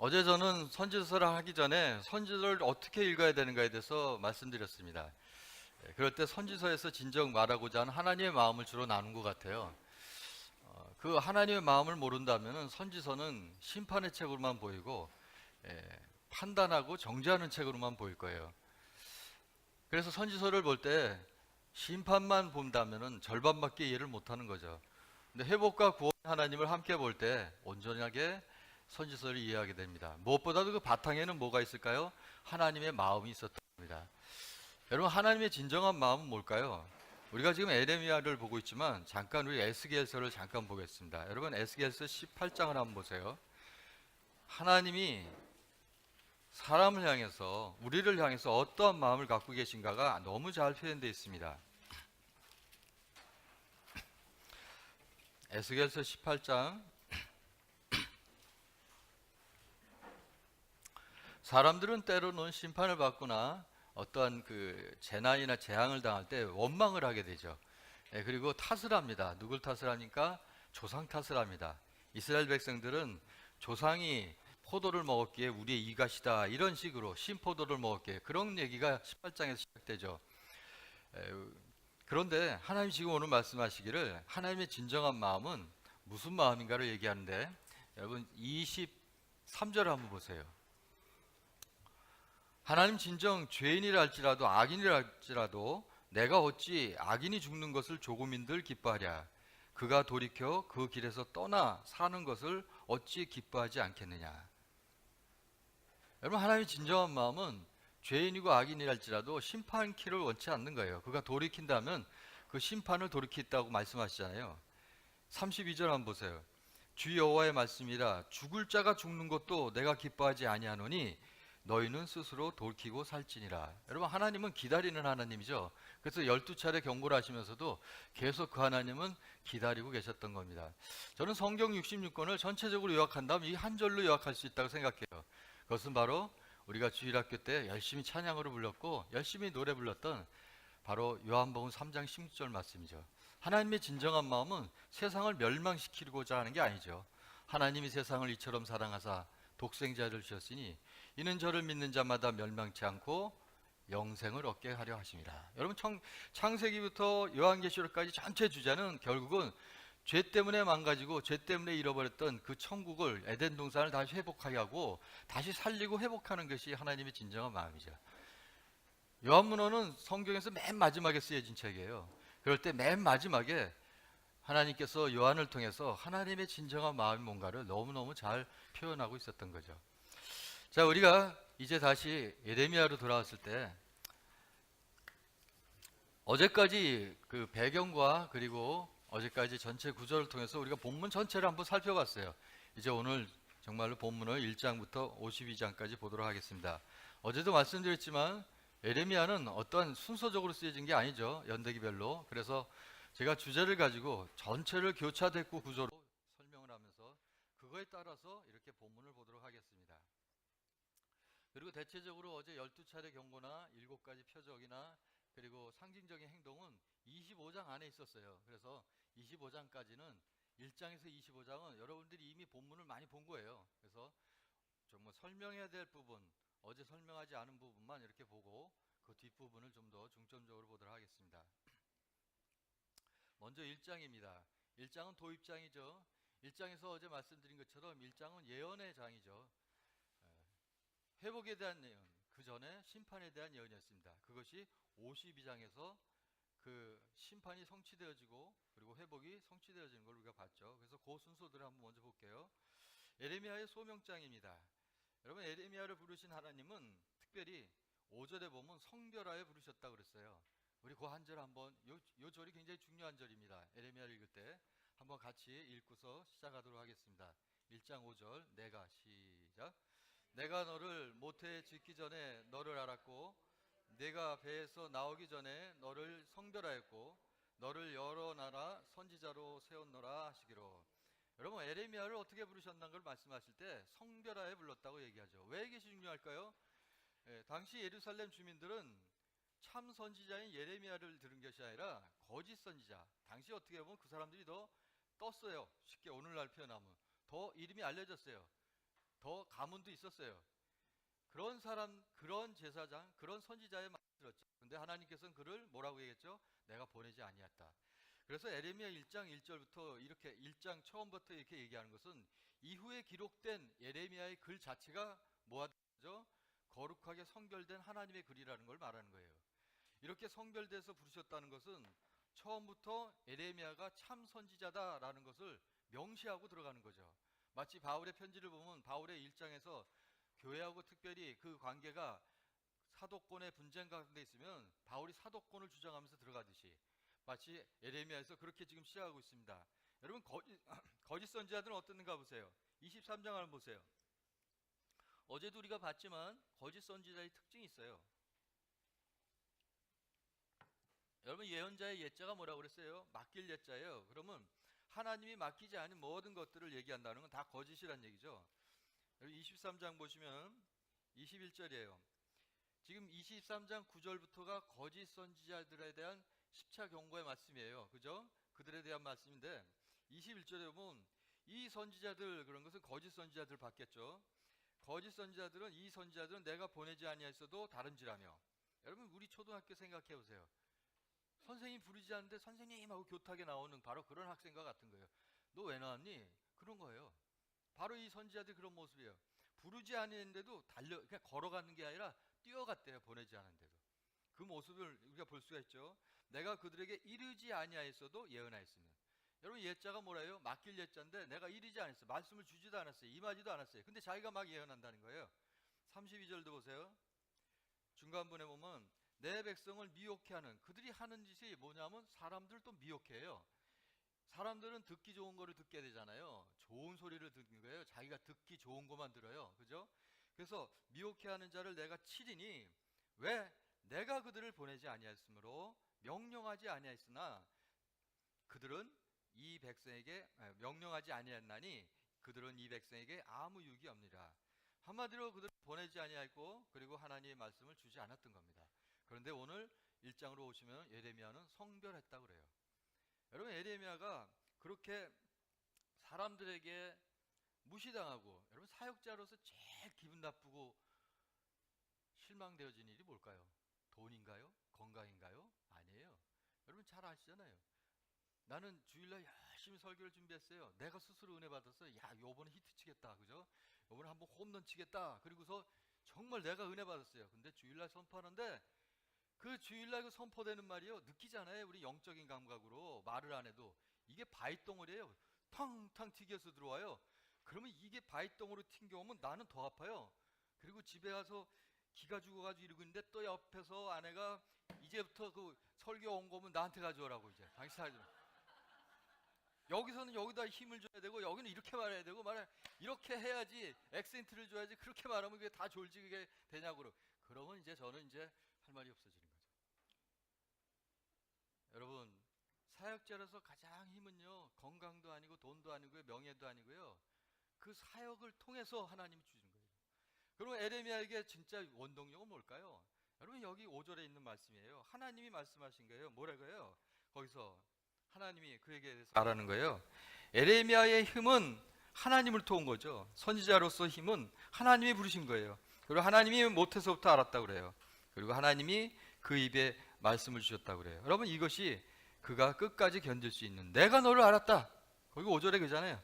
어제 저는 선지서를 하기 전에 선지서를 어떻게 읽어야 되는가에 대해서 말씀드렸습니다. 그럴 때 선지서에서 진정 말하고자 하는 하나님의 마음을 주로 나눈 것 같아요. 그 하나님의 마음을 모른다면 선지서는 심판의 책으로만 보이고 판단하고 정죄하는 책으로만 보일 거예요. 그래서 선지서를 볼 때 심판만 본다면 절반밖에 이해를 못하는 거죠. 근데 회복과 구원 하나님을 함께 볼 때 온전하게 선지서를 이해하게 됩니다. 무엇보다도 그 바탕에는 뭐가 있을까요? 하나님의 마음이 있었던 겁니다. 여러분, 하나님의 진정한 마음은 뭘까요? 우리가 지금 에레미야를 보고 있지만 잠깐 우리 에스겔서를 잠깐 보겠습니다. 여러분, 에스겔서 18장을 한번 보세요. 하나님이 사람을 향해서, 우리를 향해서 어떠한 마음을 갖고 계신가가 너무 잘 표현되어 있습니다. 에스겔서 18장. 사람들은 때로는 심판을 받거나 어떠한 그 재난이나 재앙을 당할 때 원망을 하게 되죠. 그리고 탓을 합니다. 누굴 탓을 하니까? 조상 탓을 합니다. 이스라엘 백성들은 조상이 포도를 먹었기에 우리의 이갓이다, 이런 식으로 신포도를 먹었기에, 그런 얘기가 18장에서 시작되죠. 그런데 하나님 지금 오늘 말씀하시기를 하나님의 진정한 마음은 무슨 마음인가를 얘기하는데, 여러분 23절 한번 보세요. 하나님 진정 죄인이라 할지라도 악인이라 할지라도 내가 어찌 악인이 죽는 것을 조금인들 기뻐하랴. 그가 돌이켜 그 길에서 떠나 사는 것을 어찌 기뻐하지 않겠느냐. 여러분, 하나님의 진정한 마음은 죄인이고 악인이라 할지라도 심판키를 원치 않는 거예요. 그가 돌이킨다면 그 심판을 돌이키겠다고 말씀하시잖아요. 32절 한번 보세요. 주 여호와의 말씀이라 죽을 자가 죽는 것도 내가 기뻐하지 아니하노니 너희는 스스로 돌이키고 살지니라. 여러분, 하나님은 기다리는 하나님이죠. 그래서 12차례 경고를 하시면서도 계속 그 하나님은 기다리고 계셨던 겁니다. 저는 성경 66권을 전체적으로 요약한다면 이 한 절로 요약할 수 있다고 생각해요. 그것은 바로 우리가 주일학교 때 열심히 찬양으로 불렀고 열심히 노래 불렀던 바로 요한복음 3장 16절 말씀이죠. 하나님의 진정한 마음은 세상을 멸망시키고자 하는 게 아니죠. 하나님이 세상을 이처럼 사랑하사 독생자를 주셨으니 이는 저를 믿는 자마다 멸망치 않고 영생을 얻게 하려 하심이라. 여러분, 창세기부터 요한계시록까지 전체 주제는 결국은 죄 때문에 망가지고 죄 때문에 잃어버렸던 그 천국을, 에덴 동산을 다시 회복하게 하고 다시 살리고 회복하는 것이 하나님의 진정한 마음이죠. 요한문어는 성경에서 맨 마지막에 쓰여진 책이에요. 그럴 때 맨 마지막에 하나님께서 요한을 통해서 하나님의 진정한 마음이 뭔가를 너무너무 잘 표현하고 있었던 거죠. 자, 우리가 이제 다시 예레미야로 돌아왔을 때 어제까지 그 배경과 그리고 어제까지 전체 구절을 통해서 우리가 본문 전체를 한번 살펴봤어요. 이제 오늘 정말로 본문을 1장부터 52장까지 보도록 하겠습니다. 어제도 말씀드렸지만 예레미야는 어떠한 순서적으로 쓰여진 게 아니죠. 연대기별로. 그래서 제가 주제를 가지고 전체를 교차됐고 구조로 설명을 하면서 그거에 따라서 이렇게 본문을 보도록 하겠습니다. 그리고 대체적으로 어제 12차례 경고나 7가지 표적이나 그리고 상징적인 행동은 25장 안에 있었어요. 그래서 25장까지는 1장에서 25장은 여러분들이 이미 본문을 많이 본 거예요. 그래서 정말 설명해야 될 부분, 어제 설명하지 않은 부분만 이렇게 보고 그 뒷부분을 좀 더 중점적으로 보도록 하겠습니다. 먼저 1장입니다. 1장은 도입장이죠. 1장에서 어제 말씀드린 것처럼 1장은 예언의 장이죠. 회복에 대한 예언, 그 전에 심판에 대한 예언이었습니다. 그것이 52장에서 그 심판이 성취되어지고 그리고 회복이 성취되어지는 걸 우리가 봤죠. 그래서 그 순서들을 한번 먼저 볼게요. 예레미야의 소명장입니다. 여러분, 예레미야를 부르신 하나님은 특별히 5절에 보면 성별하에 부르셨다고 그랬어요. 우리 그 한 절 한번, 요 절이 굉장히 중요한 절입니다. 예레미야를 읽을 때 한번 같이 읽고서 시작하도록 하겠습니다. 1장 5절, 내가 시작. 내가 너를 모태에 짓기 전에 너를 알았고 내가 배에서 나오기 전에 너를 성별하였고 너를 여러 나라 선지자로 세웠노라 하시기로. 여러분, 에레미야를 어떻게 부르셨나는 걸 말씀하실 때 성별하에 불렀다고 얘기하죠. 왜 이게 중요할까요? 당시 예루살렘 주민들은 참 선지자인 예레미야를 들은 것이 아니라 거짓 선지자, 당시 어떻게 보면 그 사람들이 더 떴어요. 쉽게 오늘날 표현하면 더 이름이 알려졌어요. 더 가문도 있었어요. 그런 사람, 그런 제사장, 그런 선지자의 말을 들었죠. 근데 하나님께서는 그를 뭐라고 얘기했죠? 내가 보내지 아니했다. 그래서 에레미야 1장 1절부터 이렇게 1장 처음부터 이렇게 얘기하는 것은 이후에 기록된 에레미야의 글 자체가 뭐하죠? 거룩하게 성별된 하나님의 글이라는 걸 말하는 거예요. 이렇게 성별돼서 부르셨다는 것은 처음부터 에레미야가 참 선지자다라는 것을 명시하고 들어가는 거죠. 마치 바울의 편지를 보면 바울의 1장에서 교회하고 특별히 그 관계가 사도권의 분쟁 가운데 있으면 바울이 사도권을 주장하면서 들어가듯이 마치 에레미야에서 그렇게 지금 시작하고 있습니다. 여러분 거짓 선지자들은 어떻는가 보세요. 23장 한번 보세요. 어제도 우리가 봤지만 거짓 선지자의 특징이 있어요. 여러분 예언자의 예자가 뭐라고 그랬어요? 맡길 예자예요. 그러면 하나님이 맡기지 않은 모든 것들을 얘기한다는 건 다 거짓이란 얘기죠. 여기 23장 보시면 21절이에요. 지금 23장 9절부터가 거짓 선지자들에 대한 10차 경고의 말씀이에요. 그죠? 그들에 대한 말씀인데 21절에 보면 이 선지자들, 그런 것은 거짓 선지자들 받겠죠. 거짓 선지자들은, 이 선지자들은 내가 보내지 아니하였어도 다른지라며. 여러분 우리 초등학교 생각해 보세요. 선생님 부르지 않는데 선생님하고 교탁에 나오는 바로 그런 학생과 같은 거예요. 너 왜 나왔니? 그런 거예요. 바로 이 선지자들이 그런 모습이에요. 부르지 않았는데도 그냥 걸어가는 게 아니라 뛰어갔대요. 보내지 않은데도. 그 모습을 우리가 볼 수가 있죠. 내가 그들에게 이르지 아니하였어도 예언하였으면. 여러분 예자가 뭐라요? 맡길 예자인데 내가 이르지 않았어요. 말씀을 주지도 않았어요. 임하지도 않았어요. 근데 자기가 막 예언한다는 거예요. 32절도 보세요. 중간부에 보면 내 백성을 미혹해 하는, 그들이 하는 짓이 뭐냐면 사람들 또 미혹해요. 사람들은 듣기 좋은 거를 듣게 되잖아요. 좋은 소리를 듣는 거예요. 자기가 듣기 좋은 것만 들어요. 그죠? 그래서 미혹해 하는 자를 내가 치리니 왜? 내가 그들을 보내지 아니하였으므로 명령하지 아니하였으나 그들은 이 백성에게 명령하지 아니하였나니 그들은 이 백성에게 아무 유익이 없니라. 한마디로 그들을 보내지 아니하였고 그리고 하나님의 말씀을 주지 않았던 겁니다. 그런데 오늘 1장으로 오시면 예레미야는 성별했다고 그래요. 여러분 예레미야가 그렇게 사람들에게 무시당하고, 여러분 사역자로서 제일 기분 나쁘고 실망되어진 일이 뭘까요? 돈인가요? 건강인가요? 아니에요. 여러분 잘 아시잖아요. 나는 주일날 열심히 설교를 준비했어요. 내가 스스로 은혜 받았어. 야, 요번에 히트 치겠다. 그죠? 요번에 한번 홈런 치겠다. 그리고서 정말 내가 은혜 받았어요. 근데 주일날 선포하는데 그 주일날 그 선포되는 말이요, 느끼잖아요. 우리 영적인 감각으로 말을 안 해도 이게 바위덩어리예요. 탕탕 튀겨서 들어와요. 그러면 이게 바위덩어리로 튕겨오면 나는 더 아파요. 그리고 집에 가서 기가 죽어가지고 이러고 있는데 또 옆에서 아내가 이제부터 그 설교 온 거면 나한테 가져오라고, 이제 당신 하지 마. 여기서는 여기다 힘을 줘야 되고 여기는 이렇게 말해야 되고 이렇게 해야지, 액센트를 줘야지, 그렇게 말하면 그게 다 졸지게 되냐고. 그러면 이제 저는 이제 할 말이 없어지는 거죠. 여러분 사역자로서 가장 힘은요, 건강도 아니고 돈도 아니고요, 명예도 아니고요, 그 사역을 통해서 하나님이 주시는 거예요. 그러면 에레미야에게 진짜 원동력은 뭘까요? 여러분 여기 5절에 있는 말씀이에요. 하나님이 말씀하신 거예요. 뭐라고요? 거기서 하나님이 그에게 대해서 말하는 거예요. 에레미야의 힘은 하나님을 통한 거죠. 선지자로서 힘은 하나님이 부르신 거예요. 그리고 하나님이 못해서부터 알았다고 그래요. 그리고 하나님이 그 입에 말씀을 주셨다고 그래요. 여러분 이것이 그가 끝까지 견딜 수 있는, 내가 너를 알았다. 거기 5절에 그잖아요.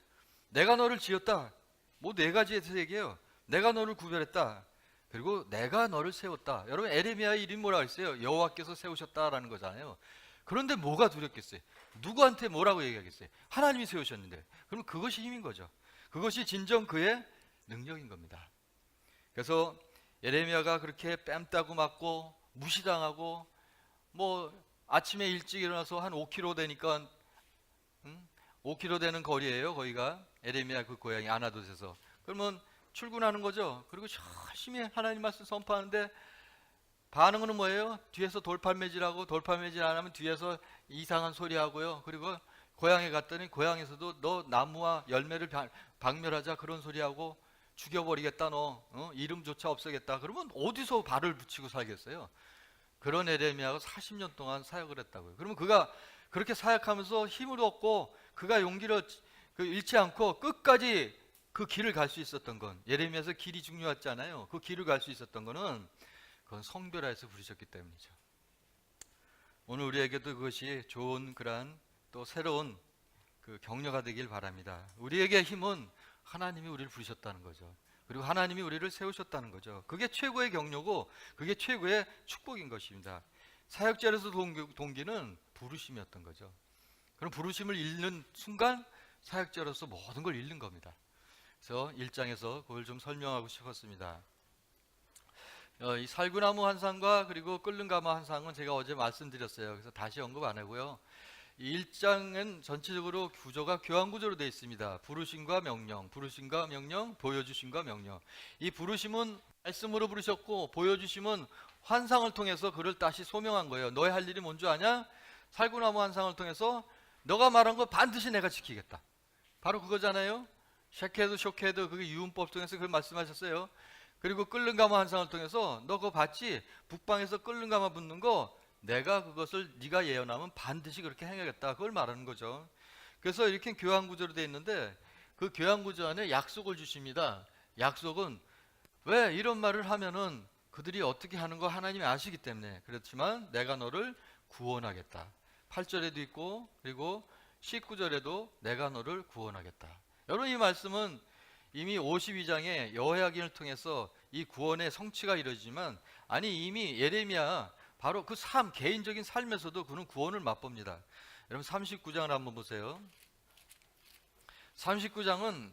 내가 너를 지었다. 뭐 네 가지에서 얘기해요. 내가 너를 구별했다. 그리고 내가 너를 세웠다. 여러분 에레미야의 이름이 뭐라고 했어요? 여호와께서 세우셨다라는 거잖아요. 그런데 뭐가 두렵겠어요? 누구한테 뭐라고 얘기하겠어요? 하나님이 세우셨는데. 그럼 그것이 힘인 거죠. 그것이 진정 그의 능력인 겁니다. 그래서 에레미야가 그렇게 뺨 따고 맞고 무시당하고, 뭐 아침에 일찍 일어나서 한 5km 되니까 5km 되는 거리예요. 거기가 에레미야 그 고향이 아나돗에서. 그러면 출근하는 거죠. 그리고 열심히 하나님 말씀 선포하는데 반응은 뭐예요? 뒤에서 돌팔매질하고, 돌팔매질 안 하면 뒤에서 이상한 소리 하고요. 그리고 고향에 갔더니 고향에서도 너 나무와 열매를 박멸하자 그런 소리 하고, 죽여버리겠다 너, 이름조차 없애겠다. 그러면 어디서 발을 붙이고 살겠어요? 그런 에레미야가 40년 동안 사역을 했다고요. 그러면 그가 그렇게 사역하면서 힘을 얻고 그가 용기를 잃지 않고 끝까지 그 길을 갈 수 있었던 건, 예레미야에서 길이 중요했잖아요. 그 길을 갈 수 있었던 거는 그건 성별화해서 부르셨기 때문이죠. 오늘 우리에게도 그것이 좋은 그런 또 새로운 그 격려가 되길 바랍니다. 우리에게 힘은 하나님이 우리를 부르셨다는 거죠. 그리고 하나님이 우리를 세우셨다는 거죠. 그게 최고의 격려고 그게 최고의 축복인 것입니다. 사역자로서 동기는 부르심이었던 거죠. 그럼 부르심을 잃는 순간 사역자로서 모든 걸 잃는 겁니다. 그래서 1장에서 그걸 좀 설명하고 싶었습니다. 이 살구나무 환상과 그리고 끓는 가마 환상은 제가 어제 말씀드렸어요. 그래서 다시 언급 안 하고요. 이 1장은 전체적으로 구조가 교환구조로 되어 있습니다. 부르심과 명령, 부르심과 명령, 보여주심과 명령. 이 부르심은 말씀으로 부르셨고 보여주심은 환상을 통해서 그를 다시 소명한 거예요. 너의 할 일이 뭔 줄 아냐? 살구나무 환상을 통해서 너가 말한 거 반드시 내가 지키겠다. 바로 그거잖아요. 샤케드 쇼케드 그게 유언법 통해서 그걸 말씀하셨어요. 그리고 끓는 가마 환상을 통해서 너 그거 봤지? 북방에서 끓는 가마 붓는 거 내가 그것을 네가 예언하면 반드시 그렇게 행하겠다. 그걸 말하는 거죠. 그래서 이렇게 교환 구조로 되어 있는데 그 교환 구조 안에 약속을 주십니다. 약속은 왜 이런 말을 하면은 그들이 어떻게 하는 거 하나님이 아시기 때문에 그렇지만 내가 너를 구원하겠다. 8절에도 있고 그리고 19절에도 내가 너를 구원하겠다. 여러분 이 말씀은 이미 52장의 여호야긴을 통해서 이 구원의 성취가 이루어지지만 아니 이미 예레미야 바로 그 개인적인 삶에서도 그는 구원을 맛봅니다. 여러분 39장을 한번 보세요. 39장은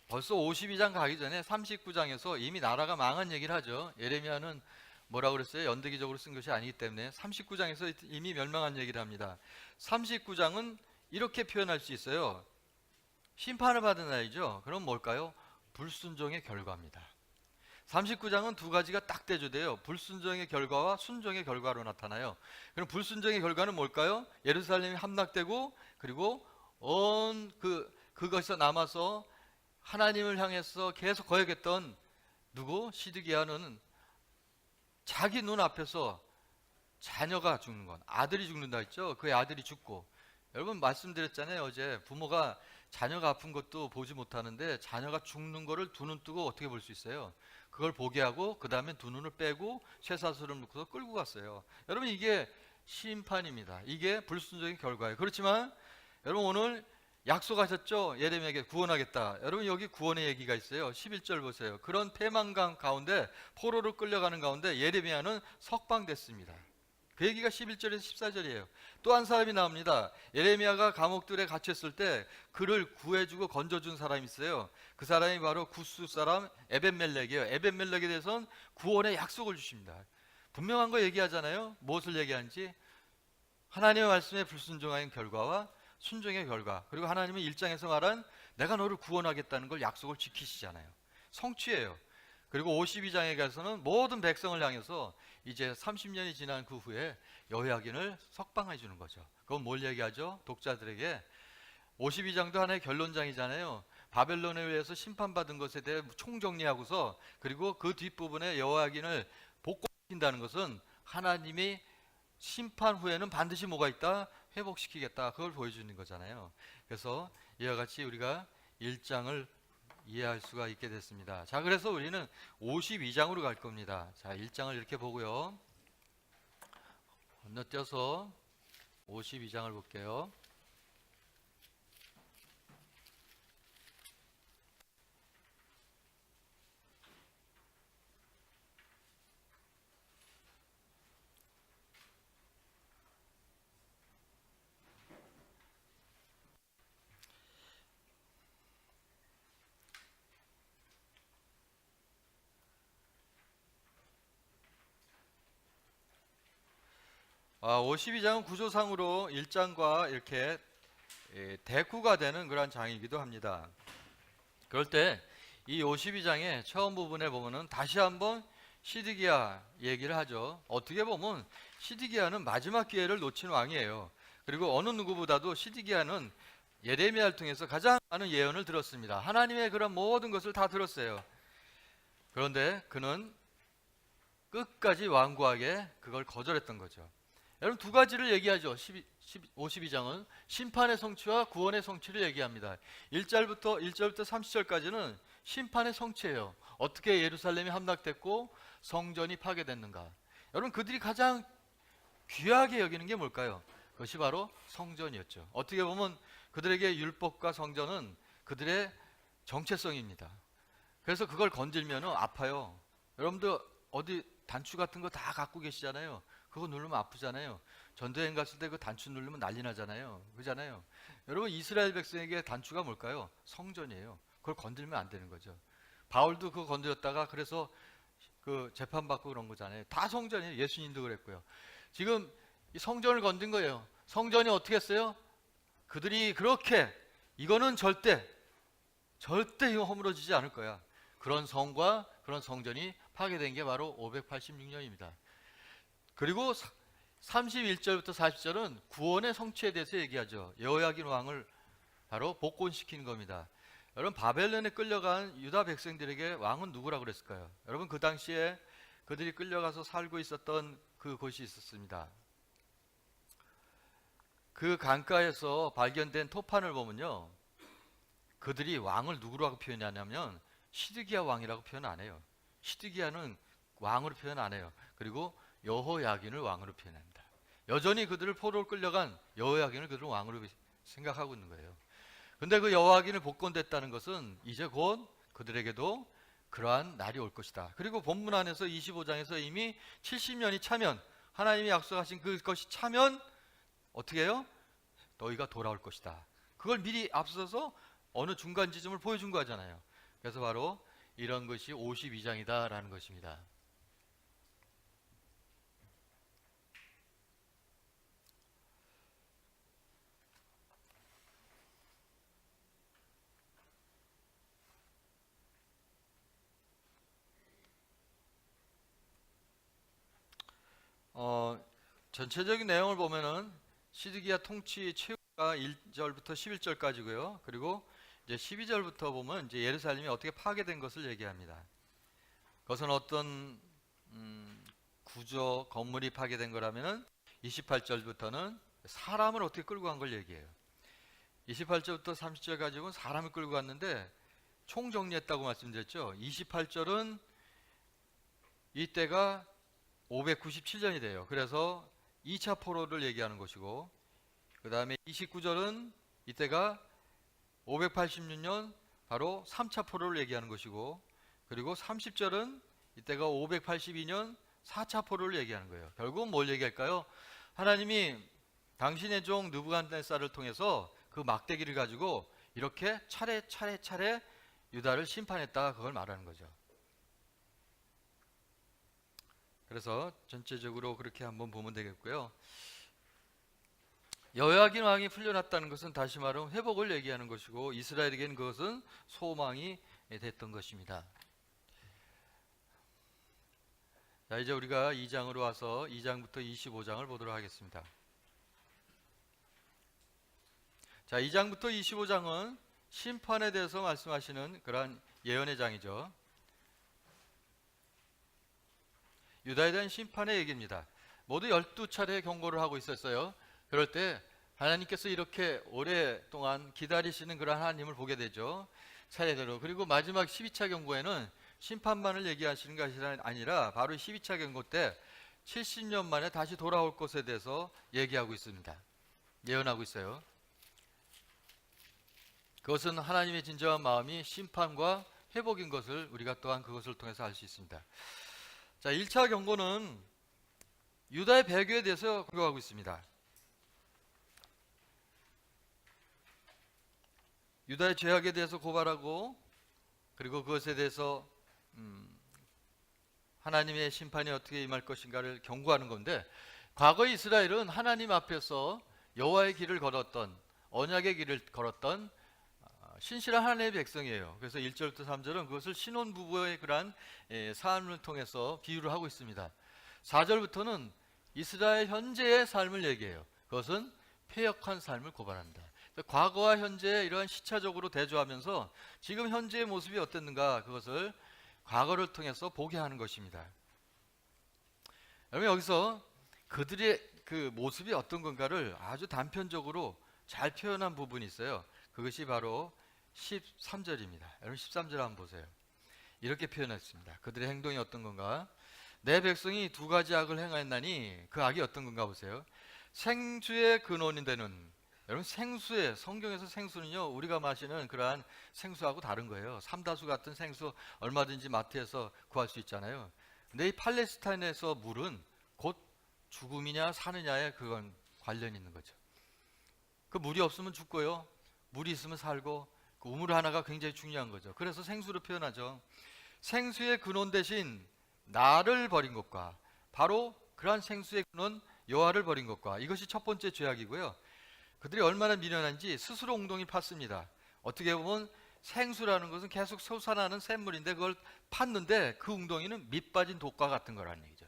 벌써 52장 가기 전에 39장에서 이미 나라가 망한 얘기를 하죠. 예레미야는 뭐라고 그랬어요? 연대기적으로 쓴 것이 아니기 때문에 39장에서 이미 멸망한 얘기를 합니다. 39장은 이렇게 표현할 수 있어요. 심판을 받은 날이죠. 그럼 뭘까요? 불순종의 결과입니다. 39장은 두 가지가 딱 대조돼요. 불순종의 결과와 순종의 결과로 나타나요. 그럼 불순종의 결과는 뭘까요? 예루살렘이 함락되고 그리고 그것에서 남아서 하나님을 향해서 계속 거역했던 누구? 시드기야는 자기 눈앞에서 자녀가 죽는 건 아들이 죽는다 했죠. 그의 아들이 죽고 여러분 말씀드렸잖아요. 어제 부모가 자녀가 아픈 것도 보지 못하는데 자녀가 죽는 거를 두 눈 뜨고 어떻게 볼 수 있어요? 그걸 보게 하고 그 다음에 두 눈을 빼고 쇠사슬을 묶어서 끌고 갔어요. 여러분 이게 심판입니다. 이게 불순종의 결과예요. 그렇지만 여러분 오늘 약속하셨죠? 예레미야에게 구원하겠다. 여러분 여기 구원의 얘기가 있어요. 11절 보세요. 그런 패망감 가운데 포로로 끌려가는 가운데 예레미야는 석방됐습니다. 그 얘기가 11절에서 14절이에요. 또 한 사람이 나옵니다. 예레미야가 감옥들에 갇혔을 때 그를 구해주고 건져준 사람이 있어요. 그 사람이 바로 구스 사람 에벤멜렉이에요. 에벤멜렉에 대해서는 구원의 약속을 주십니다. 분명한 거 얘기하잖아요. 무엇을 얘기하는지 하나님의 말씀에 불순종한 결과와 순종의 결과 그리고 하나님은 1장에서 말한 내가 너를 구원하겠다는 걸 약속을 지키시잖아요. 성취예요. 그리고 52장에 가서는 모든 백성을 향해서 이제 30년이 지난 그 후에 여호야긴을 석방해 주는 거죠. 그건 뭘 얘기하죠? 독자들에게 52장도 하나의 결론장이잖아요. 바벨론에 의해서 심판받은 것에 대해 총정리하고서 그리고 그 뒷부분에 여호야긴을 복권시킨다는 것은 하나님이 심판 후에는 반드시 뭐가 있다? 회복시키겠다. 그걸 보여주는 거잖아요. 그래서 이와 같이 우리가 1장을 이해할 수가 있게 됐습니다. 자, 그래서 우리는 52장으로 갈 겁니다. 자, 1장을 이렇게 보고요. 건너뛰어서 52장을 볼게요. 아, 52장은 구조상으로 1장과 이렇게 대꾸가 되는 그런 장이기도 합니다. 그럴 때 이 52장의 처음 부분에 보면은 다시 한번 시드기야 얘기를 하죠. 어떻게 보면 시드기야는 마지막 기회를 놓친 왕이에요. 그리고 어느 누구보다도 시드기야는 예레미야를 통해서 가장 많은 예언을 들었습니다. 하나님의 그런 모든 것을 다 들었어요. 그런데 그는 끝까지 완고하게 그걸 거절했던 거죠. 여러분 두 가지를 얘기하죠. 52장은 심판의 성취와 구원의 성취를 얘기합니다. 1절부터 30절까지는 심판의 성취예요. 어떻게 예루살렘이 함락됐고 성전이 파괴됐는가. 여러분 그들이 가장 귀하게 여기는 게 뭘까요? 그것이 바로 성전이었죠. 어떻게 보면 그들에게 율법과 성전은 그들의 정체성입니다. 그래서 그걸 건들면 아파요. 여러분들 어디 단추 같은 거 다 갖고 계시잖아요. 그거 누르면 아프잖아요. 전도여행 갔을 때 그 단추 누르면 난리 나잖아요. 그잖아요. 여러분 이스라엘 백성에게 단추가 뭘까요? 성전이에요. 그걸 건들면 안 되는 거죠. 바울도 그거 건드렸다가 그래서 그 재판받고 그런 거잖아요. 다 성전이에요. 예수님도 그랬고요. 지금 이 성전을 건든 거예요. 성전이 어떻게 했어요? 그들이 그렇게 이거는 절대 이거 허물어지지 않을 거야. 그런 성과 그런 성전이 파괴된 게 바로 586년입니다. 그리고 31절부터 40절은 구원의 성취에 대해서 얘기하죠. 여호야긴 왕을 바로 복권시키는 겁니다. 여러분 바벨론에 끌려간 유다 백성들에게 왕은 누구라고 그랬을까요? 여러분 그 당시에 그들이 끌려가서 살고 있었던 그곳이 있었습니다. 그 강가에서 발견된 토판을 보면요, 그들이 왕을 누구라고 표현하냐면 시드기야 왕이라고 표현 안 해요. 시드기야는 왕으로 표현 안 해요. 그리고 여호야긴을 왕으로 표현합니다. 여전히 그들을 포로로 끌려간 여호야긴을 그들은 왕으로 생각하고 있는 거예요. 근데 그 여호야긴을 복권됐다는 것은 이제 곧 그들에게도 그러한 날이 올 것이다. 그리고 본문 안에서 25장에서 이미 70년이 차면, 하나님이 약속하신 그것이 차면 어떻게 해요? 너희가 돌아올 것이다. 그걸 미리 앞서서 어느 중간 지점을 보여준 거잖아요. 그래서 바로 이런 것이 52장이다 라는 것입니다. 전체적인 내용을 보면은 시드기야 통치 최후가 1절부터 11절까지고요. 그리고 이제 12절부터 보면 이제 예루살렘이 어떻게 파괴된 것을 얘기합니다. 그것은 어떤 구조 건물이 파괴된 거라면은 28절부터는 사람을 어떻게 끌고 간 걸 얘기해요. 28절부터 30절 가지고는 사람을 끌고 갔는데 총정리했다고 말씀드렸죠. 28절은 이때가 597년이 돼요. 그래서 2차 포로를 얘기하는 것이고, 그 다음에 29절은 이때가 586년 바로 3차 포로를 얘기하는 것이고, 그리고 30절은 이때가 582년 4차 포로를 얘기하는 거예요. 결국은 뭘 얘기할까요? 하나님이 당신의 종 느부갓네살을 통해서 그 막대기를 가지고 이렇게 차례 유다를 심판했다가 그걸 말하는 거죠. 그래서 전체적으로 그렇게 한번 보면 되겠고요. 여호야긴 왕이 풀려났다는 것은 다시 말하면 회복을 얘기하는 것이고, 이스라엘에게는 그것은 소망이 됐던 것입니다. 자, 이제 우리가 2장으로 와서 2장부터 25장을 보도록 하겠습니다. 자, 2장부터 25장은 심판에 대해서 말씀하시는 그러한 예언의 장이죠. 유다에 대한 심판의 얘기입니다. 모두 12차례 경고를 하고 있었어요. 그럴 때 하나님께서 이렇게 오랫동안 기다리시는 그런 하나님을 보게 되죠. 차례대로. 그리고 마지막 12차 경고에는 심판만을 얘기하시는 것이 아니라 바로 12차 경고 때 70년 만에 다시 돌아올 것에 대해서 얘기하고 있습니다. 예언하고 있어요. 그것은 하나님의 진정한 마음이 심판과 회복인 것을 우리가 또한 그것을 통해서 알 수 있습니다. 자, 1차 경고는 유다의 배교에 대해서 경고하고 있습니다. 유다의 죄악에 대해서 고발하고, 그리고 그것에 대해서 하나님의 심판이 어떻게 임할 것인가를 경고하는 건데, 과거 이스라엘은 하나님 앞에서 여호와의 길을 걸었던, 언약의 길을 걸었던 신실한 하나님의 백성이에요. 그래서 1절부터 3절은 그것을 신혼부부의 그러한 삶을 통해서 비유를 하고 있습니다. 4절부터는 이스라엘 현재의 삶을 얘기해요. 그것은 패역한 삶을 고발한다. 과거와 현재에 이러한 시차적으로 대조하면서 지금 현재의 모습이 어땠는가, 그것을 과거를 통해서 보게 하는 것입니다. 여러분, 여기서 그들의 그 모습이 어떤 건가를 아주 단편적으로 잘 표현한 부분이 있어요. 그것이 바로 13절입니다. 여러분 13절 한번 보세요. 이렇게 표현했습니다. 그들의 행동이 어떤 건가? 내 백성이 두 가지 악을 행하였나니 그 악이 어떤 건가 보세요. 생수의 근원이 되는, 여러분 생수의, 성경에서 생수는요 우리가 마시는 그러한 생수하고 다른 거예요. 삼다수 같은 생수 얼마든지 마트에서 구할 수 있잖아요. 근데 이 팔레스타인에서 물은 곧 죽음이냐 사느냐에 그건 관련이 있는 거죠. 그 물이 없으면 죽고요, 물이 있으면 살고, 그 우물 하나가 굉장히 중요한 거죠. 그래서 생수로 표현하죠. 생수의 근원 대신 나를 버린 것과, 바로 그러한 생수의 근원 여호와를 버린 것과, 이것이 첫 번째 죄악이고요. 그들이 얼마나 미련한지 스스로 웅덩이 팠습니다. 어떻게 보면 생수라는 것은 계속 솟아나는 샘물인데 그걸 팠는데 그 웅덩이는 밑 빠진 독과 같은 거라는 얘기죠.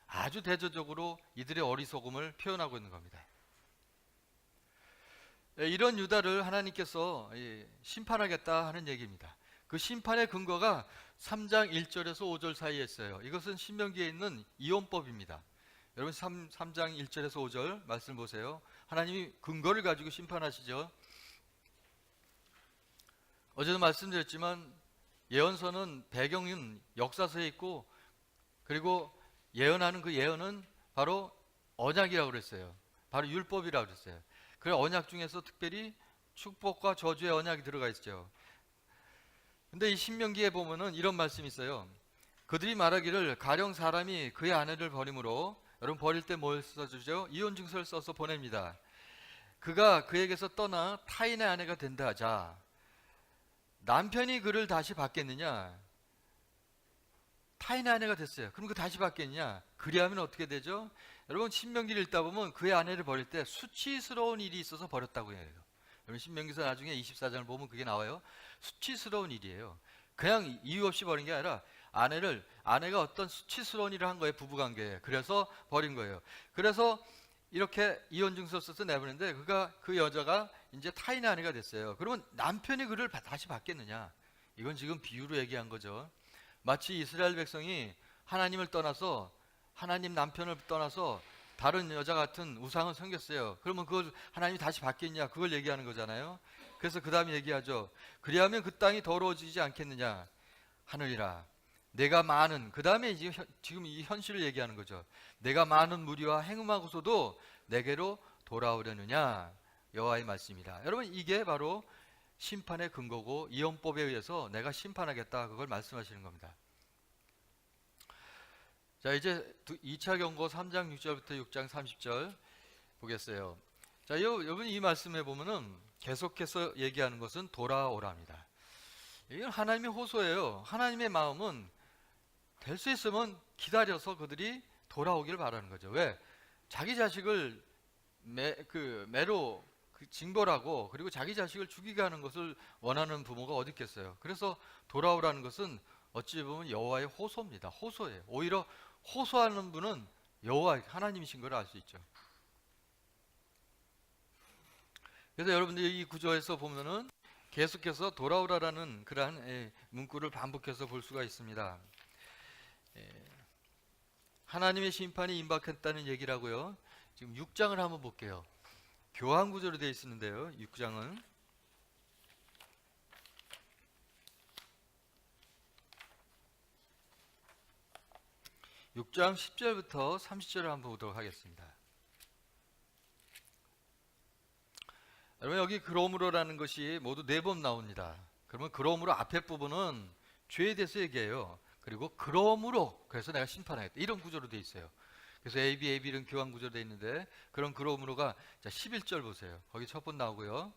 아주 대조적으로 이들의 어리석음을 표현하고 있는 겁니다. 이런 유다를 하나님께서 심판하겠다 하는 얘기입니다. 그 심판의 근거가 3장 1절에서 5절 사이에 있어요. 이것은 신명기에 있는 이혼법입니다. 여러분 3장 1절에서 5절 말씀 보세요. 하나님이 근거를 가지고 심판하시죠. 어제도 말씀드렸지만 예언서는 배경은 역사서에 있고, 그리고 예언하는 그 예언은 바로 언약이라고 그랬어요. 바로 율법이라고 그랬어요. 그 언약 중에서 특별히 축복과 저주의 언약이 들어가 있죠. 근데 이 신명기에 보면은 이런 말씀이 있어요. 그들이 말하기를 가령 사람이 그의 아내를 버림으로, 여러분 버릴 때 뭘 써주죠? 이혼 증서를 써서 보냅니다. 그가 그에게서 떠나 타인의 아내가 된다 하자, 남편이 그를 다시 받겠느냐? 타인의 아내가 됐어요. 그럼 그 다시 받겠느냐? 그리하면 어떻게 되죠? 여러분 신명기를 읽다 보면 그의 아내를 버릴 때 수치스러운 일이 있어서 버렸다고 해요. 여러분 신명기서 나중에 24장을 보면 그게 나와요. 수치스러운 일이에요. 그냥 이유 없이 버린 게 아니라 아내가 어떤 수치스러운 일을 한 거예요. 부부관계에. 그래서 버린 거예요. 그래서 이렇게 이혼 증서 써서 내보냈는데 그 여자가 이제 타인의 아내가 됐어요. 그러면 남편이 그를 다시 받겠느냐? 이건 지금 비유로 얘기한 거죠. 마치 이스라엘 백성이 하나님을 떠나서, 하나님 남편을 떠나서 다른 여자 같은 우상을 섬겼어요. 그러면 그걸 하나님이 다시 받겠냐? 그걸 얘기하는 거잖아요. 그래서 그 다음에 얘기하죠. 그리하면 그 땅이 더러워지지 않겠느냐 하느니라. 내가 많은, 그 다음에 지금 이 현실을 얘기하는 거죠. 내가 많은 무리와 행음하고서도 내게로 돌아오려느냐, 여호와의 말씀이다. 여러분 이게 바로 심판의 근거고, 이혼법에 의해서 내가 심판하겠다, 그걸 말씀하시는 겁니다. 자, 이제 2차 경고 3장 6절부터 6장 30절 보겠어요. 자, 여러분 이 말씀에 보면은 계속해서 얘기하는 것은 돌아오랍니다. 이건 하나님의 호소예요. 하나님의 마음은 될 수 있으면 기다려서 그들이 돌아오기를 바라는 거죠. 왜? 자기 자식을 매로 징벌하고, 그리고 자기 자식을 죽이게 하는 것을 원하는 부모가 어디 있겠어요. 그래서 돌아오라는 것은 어찌 보면 여호와의 호소입니다. 호소예요. 오히려 호소하는 분은 여호와 하나님이신 걸 알 수 있죠. 그래서 여러분들이 이 구조에서 보면은 계속해서 돌아오라라는 그러한 문구를 반복해서 볼 수가 있습니다. 하나님의 심판이 임박했다는 얘기라고요. 지금 6장을 한번 볼게요. 교환 구조로 되어 있는데요. 6장은 6장 10절부터 30절을 한번 보도록 하겠습니다. 여러분 여기 그러므로라는 것이 모두 4번 나옵니다. 그러면 그러므로 앞에 부분은 죄에 대해서 얘기해요. 그리고 그러므로, 그래서 내가 심판하겠다, 이런 구조로 되어 있어요. 그래서 AB는 교환 구조로 되어 있는데, 그런 그러므로가, 자 11절 보세요. 거기 첫 번 나오고요.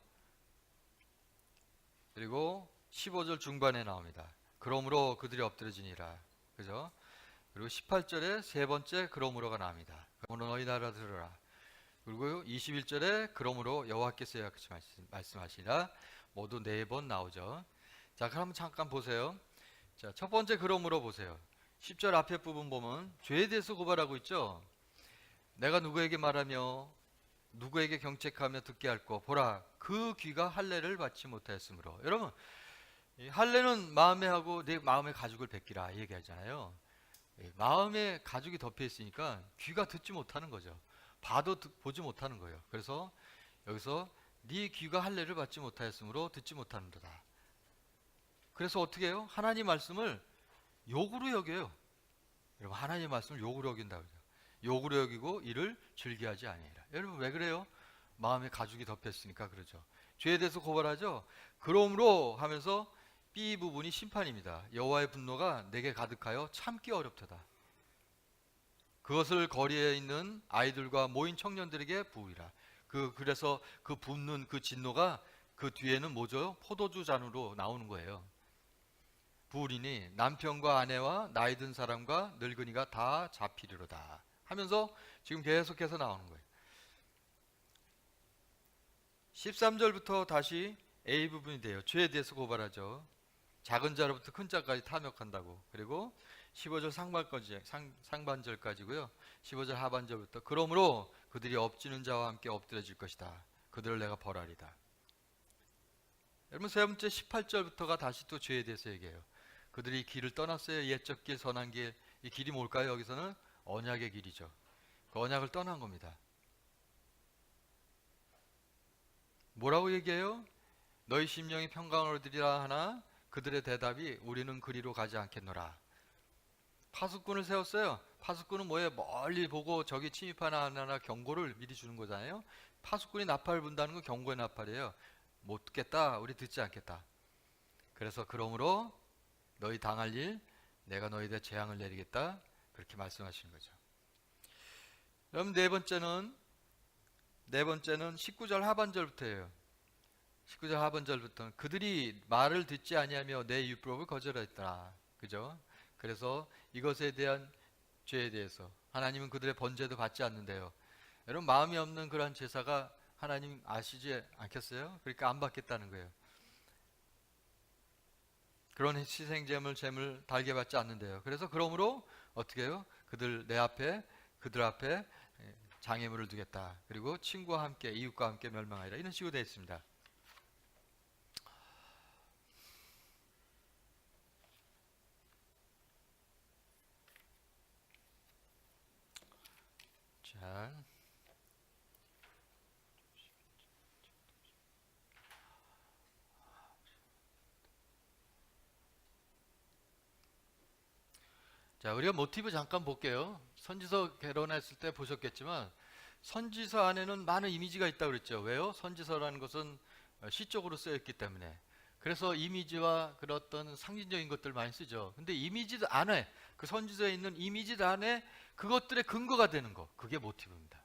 그리고 15절 중반에 나옵니다. 그러므로 그들이 엎드러지니라. 그죠? 그리고 18절에 세 번째 그러므로가 나옵니다. 그러므로 너희 나라 들으라. 그리고 21절에 그러므로 여호와께서 이같이 말씀하시라. 모두 4번 나오죠. 자, 그럼 잠깐 보세요. 자, 첫 번째 그러므로 보세요. 10절 앞에 부분 보면 죄에 대해서 고발하고 있죠. 내가 누구에게 말하며 누구에게 경책하며 듣게 할꼬, 보라 그 귀가 할례를 받지 못하였으므로. 여러분 할례는 마음에 하고 내 마음의 가죽을 벗기라 얘기하잖아요. 마음에 가죽이 덮여 있으니까 귀가 듣지 못하는 거죠. 봐도 보지 못하는 거예요. 그래서 여기서 네 귀가 할례를 받지 못하였으므로 듣지 못하는도다. 그래서 어떻게 해요? 하나님 말씀을 욕으로 여겨요. 여러분, 하나님 말씀을 욕으로 여긴다 그러죠. 욕으로 여기고 이를 즐겨하지 아니하리라. 여러분, 왜 그래요? 마음에 가죽이 덮였으니까 그러죠. 죄에 대해서 고발하죠. 그러므로 하면서 B 부분이 심판입니다. 여호와의 분노가 내게 가득하여 참기 어렵도다. 그것을 거리에 있는 아이들과 모인 청년들에게 부으리라. 그래서 그 붓는 그 진노가 그 뒤에는 뭐죠? 포도주 잔으로 나오는 거예요. 부으리니 남편과 아내와 나이 든 사람과 늙은이가 다 잡히리로다 하면서 지금 계속해서 나오는 거예요. 13절부터 다시 A 부분이 돼요. 죄에 대해서 고발하죠. 작은 자로부터 큰 자까지 탐욕한다고. 그리고 15절 상반절까지고요. 15절 하반절부터 그러므로 그들이 엎지는 자와 함께 엎드려질 것이다. 그들을 내가 벌하리다. 여러분, 세 번째 18절부터가 다시 또 죄에 대해서 얘기해요. 그들이 길을 떠났어요. 옛적 길, 선한 길. 이 길이 뭘까요? 여기서는 언약의 길이죠. 그 언약을 떠난 겁니다. 뭐라고 얘기해요? 너희 심령이 평강을 얻으리라 하나 그들의 대답이 우리는 그리로 가지 않겠노라. 파수꾼을 세웠어요. 파수꾼은 뭐예요? 멀리 보고 적이 침입하나 안 하나 경고를 미리 주는 거잖아요. 파수꾼이 나팔을 분다는 건 경고의 나팔이에요. 못 듣겠다. 우리 듣지 않겠다. 그래서 그러므로 너희 당할 일 내가 너희에게 재앙을 내리겠다. 그렇게 말씀하시는 거죠. 그럼 네 번째는 19절 하반절부터예요. 19절 하반절부터는 그들이 말을 듣지 아니하며 내 율법을 거절했더라. 그죠? 그래서 이것에 대한 죄에 대해서 하나님은 그들의 번제도 받지 않는데요. 여러분, 마음이 없는 그러한 제사가 하나님 아시지 않겠어요? 그러니까 안 받겠다는 거예요. 그런 희생제물 제물 달게 받지 않는데요. 그래서 그러므로 어떻게 해요? 그들 앞에 장애물을 두겠다. 그리고 친구와 함께 이웃과 함께 멸망하리라. 이런 식으로 되어 있습니다. 자, 우리가 모티브 잠깐 볼게요. 선지서 개론했을 때 보셨겠지만 선지서 안에는 많은 이미지가 있다고 그랬죠. 왜요? 선지서라는 것은 시적으로 쓰였기 때문에. 그래서 이미지와 그런 어떤 상징적인 것들 많이 쓰죠. 근데 이미지들 안에, 그 선지서에 있는 이미지들 안에 그것들의 근거가 되는 거, 그게 모티브입니다.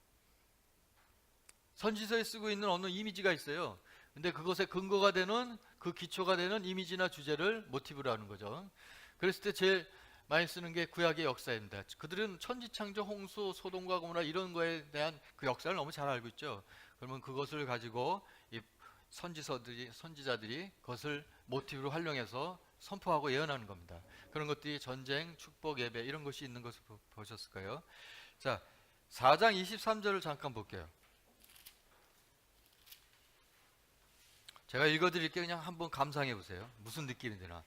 선지서에 쓰고 있는 어느 이미지가 있어요. 근데 그것의 근거가 되는, 그 기초가 되는 이미지나 주제를 모티브라는 거죠. 그랬을 때 제일 많이 쓰는 게 구약의 역사입니다. 그들은 천지창조, 홍수, 소돔과 고모라 이런 거에 대한 그 역사를 너무 잘 알고 있죠. 그러면 그것을 가지고 이 선지자들이 그것을 모티브로 활용해서 선포하고 예언하는 겁니다. 그런 것들이 전쟁, 축복, 예배 이런 것이 있는 것을 보셨을 거예요. 자, 4장 23절을 잠깐 볼게요. 제가 읽어드릴게요. 그냥 한번 감상해 보세요. 무슨 느낌이 드나.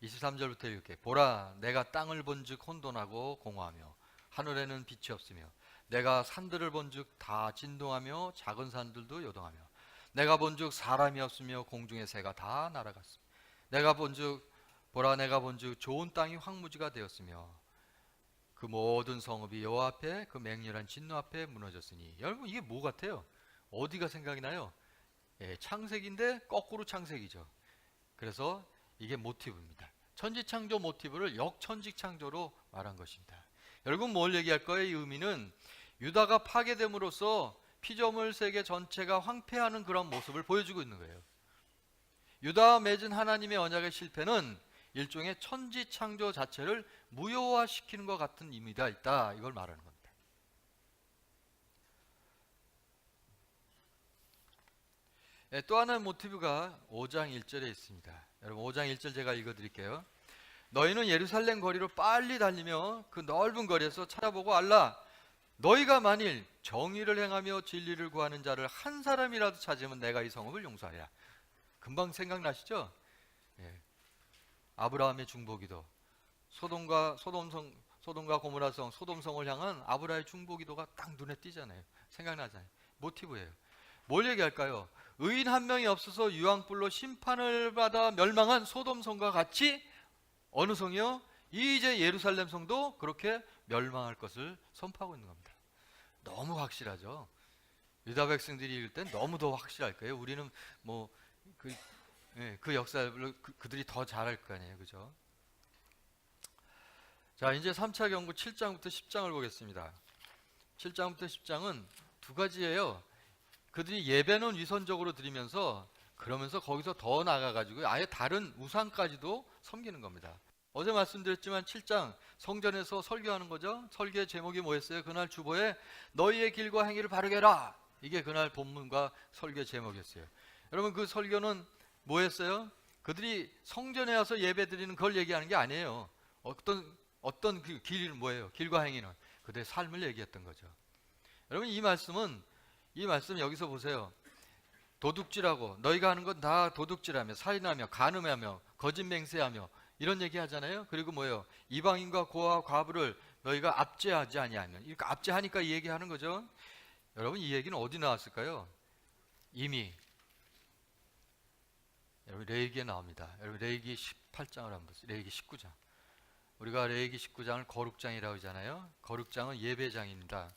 23절부터 이렇게 보라 내가 땅을 본즉 혼돈하고 공허하며 하늘에는 빛이 없으며 내가 산들을 본즉 다 진동하며 작은 산들도 요동하며 내가 본즉 사람이 없으며 공중의 새가 다 날아갔으며 내가 본즉 보라 내가 본즉 좋은 땅이 황무지가 되었으며 그 모든 성읍이 여호와 앞에 그 맹렬한 진노 앞에 무너졌으니. 여러분, 이게 뭐 같아요? 어디가 생각이 나요? 예, 창세기인데 거꾸로 창세기죠. 그래서 이게 모티브입니다. 천지창조 모티브를 역천지창조로 말한 것입니다. 여러분, 뭘 얘기할 거예요? 이 의미는 유다가 파괴됨으로써 피조물 세계 전체가 황폐하는 그런 모습을 보여주고 있는 거예요. 유다와 맺은 하나님의 언약의 실패는 일종의 천지창조 자체를 무효화시키는 것 같은 의미가 있다. 이걸 말하는 겁니다. 또 하나의 모티브가 5장 1절에 있습니다. 여러분, 5장 1절 제가 읽어드릴게요. 너희는 예루살렘 거리로 빨리 달리며 그 넓은 거리에서 찾아보고 알라. 너희가 만일 정의를 행하며 진리를 구하는 자를 한 사람이라도 찾으면 내가 이 성읍을 용서하리라. 금방 생각나시죠? 예. 아브라함의 중보기도, 소돔과 고모라성, 소돔성을 향한 아브라의 중보기도가 딱 눈에 띄잖아요. 생각나잖아요. 모티브예요. 뭘 얘기할까요? 의인 한 명이 없어서 유황불로 심판을 받아 멸망한 소돔성과 같이 어느 성이요? 이제 예루살렘 성도 그렇게 멸망할 것을 선포하고 있는 겁니다. 너무 확실하죠. 유다 백성들이 읽을 땐 너무 더 확실할 거예요. 우리는 뭐 그 역사를 그들이 더 잘할 거 아니에요. 그죠? 자, 이제 3차 경고 7장부터 10장을 보겠습니다. 7장부터 10장은 두 가지예요. 그들이 예배는 위선적으로 드리면서 그러면서 거기서 더 나아가가지고 아예 다른 우상까지도 섬기는 겁니다. 어제 말씀드렸지만 7장 성전에서 설교하는 거죠. 설교의 제목이 뭐였어요? 그날 주보에 너희의 길과 행위를 바르게 해라. 이게 그날 본문과 설교의 제목이었어요. 여러분 그 설교는 뭐였어요? 그들이 성전에 와서 예배 드리는 걸 얘기하는 게 아니에요. 어떤 그 길은 뭐예요? 길과 행위는 그들의 삶을 얘기했던 거죠. 여러분 이 말씀 여기서 보세요. 도둑질하고 너희가 하는 건 다 도둑질하며 살인하며 간음하며 거짓 맹세하며 이런 얘기 하잖아요. 그리고 뭐예요? 이방인과 고아와 과부를 너희가 압제하지 아니하면, 이렇게 압제하니까 이 얘기하는 거죠. 여러분 이 얘기는 어디 나왔을까요? 이미 여러분 레위기에 나옵니다. 여러분 레위기 18장을 한번 보세요. 레위기 19장. 우리가 레위기 19장을 거룩장이라고 하잖아요. 거룩장은 예배장입니다.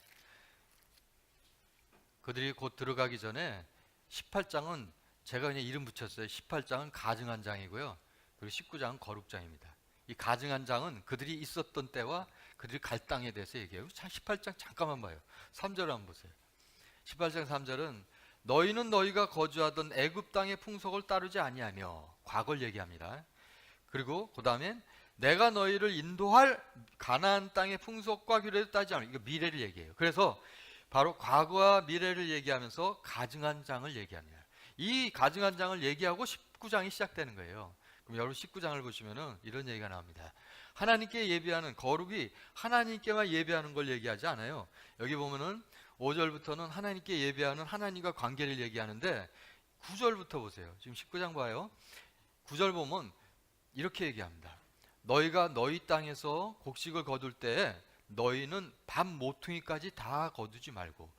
그들이 곧 들어가기 전에 18장은 제가 그냥 이름 붙였어요. 18장은 가증한 장이고요. 그리고 19장은 거룩장입니다. 이 가증한 장은 그들이 있었던 때와 그들이 갈 땅에 대해서 얘기해요. 18장 잠깐만 봐요. 3절 한번 보세요. 18장 3절은 너희는 너희가 거주하던 애굽 땅의 풍속을 따르지 아니하며 과거를 얘기합니다. 그리고 그 다음엔 내가 너희를 인도할 가나안 땅의 풍속과 규례를 따지지 않으며, 이거 미래를 얘기해요. 그래서 바로 과거와 미래를 얘기하면서 가증한 장을 얘기합니다. 이 가증한 장을 얘기하고 19장이 시작되는 거예요. 그럼 여러분 19장을 보시면은 이런 얘기가 나옵니다. 하나님께 예배하는 거룩이 하나님께만 예배하는 걸 얘기하지 않아요. 여기 보면은 5절부터는 하나님께 예배하는 하나님과 관계를 얘기하는데 9절부터 보세요. 지금 19장 봐요. 9절 보면 이렇게 얘기합니다. 너희가 너희 땅에서 곡식을 거둘 때 너희는 밤 모퉁이까지 다 거두지 말고,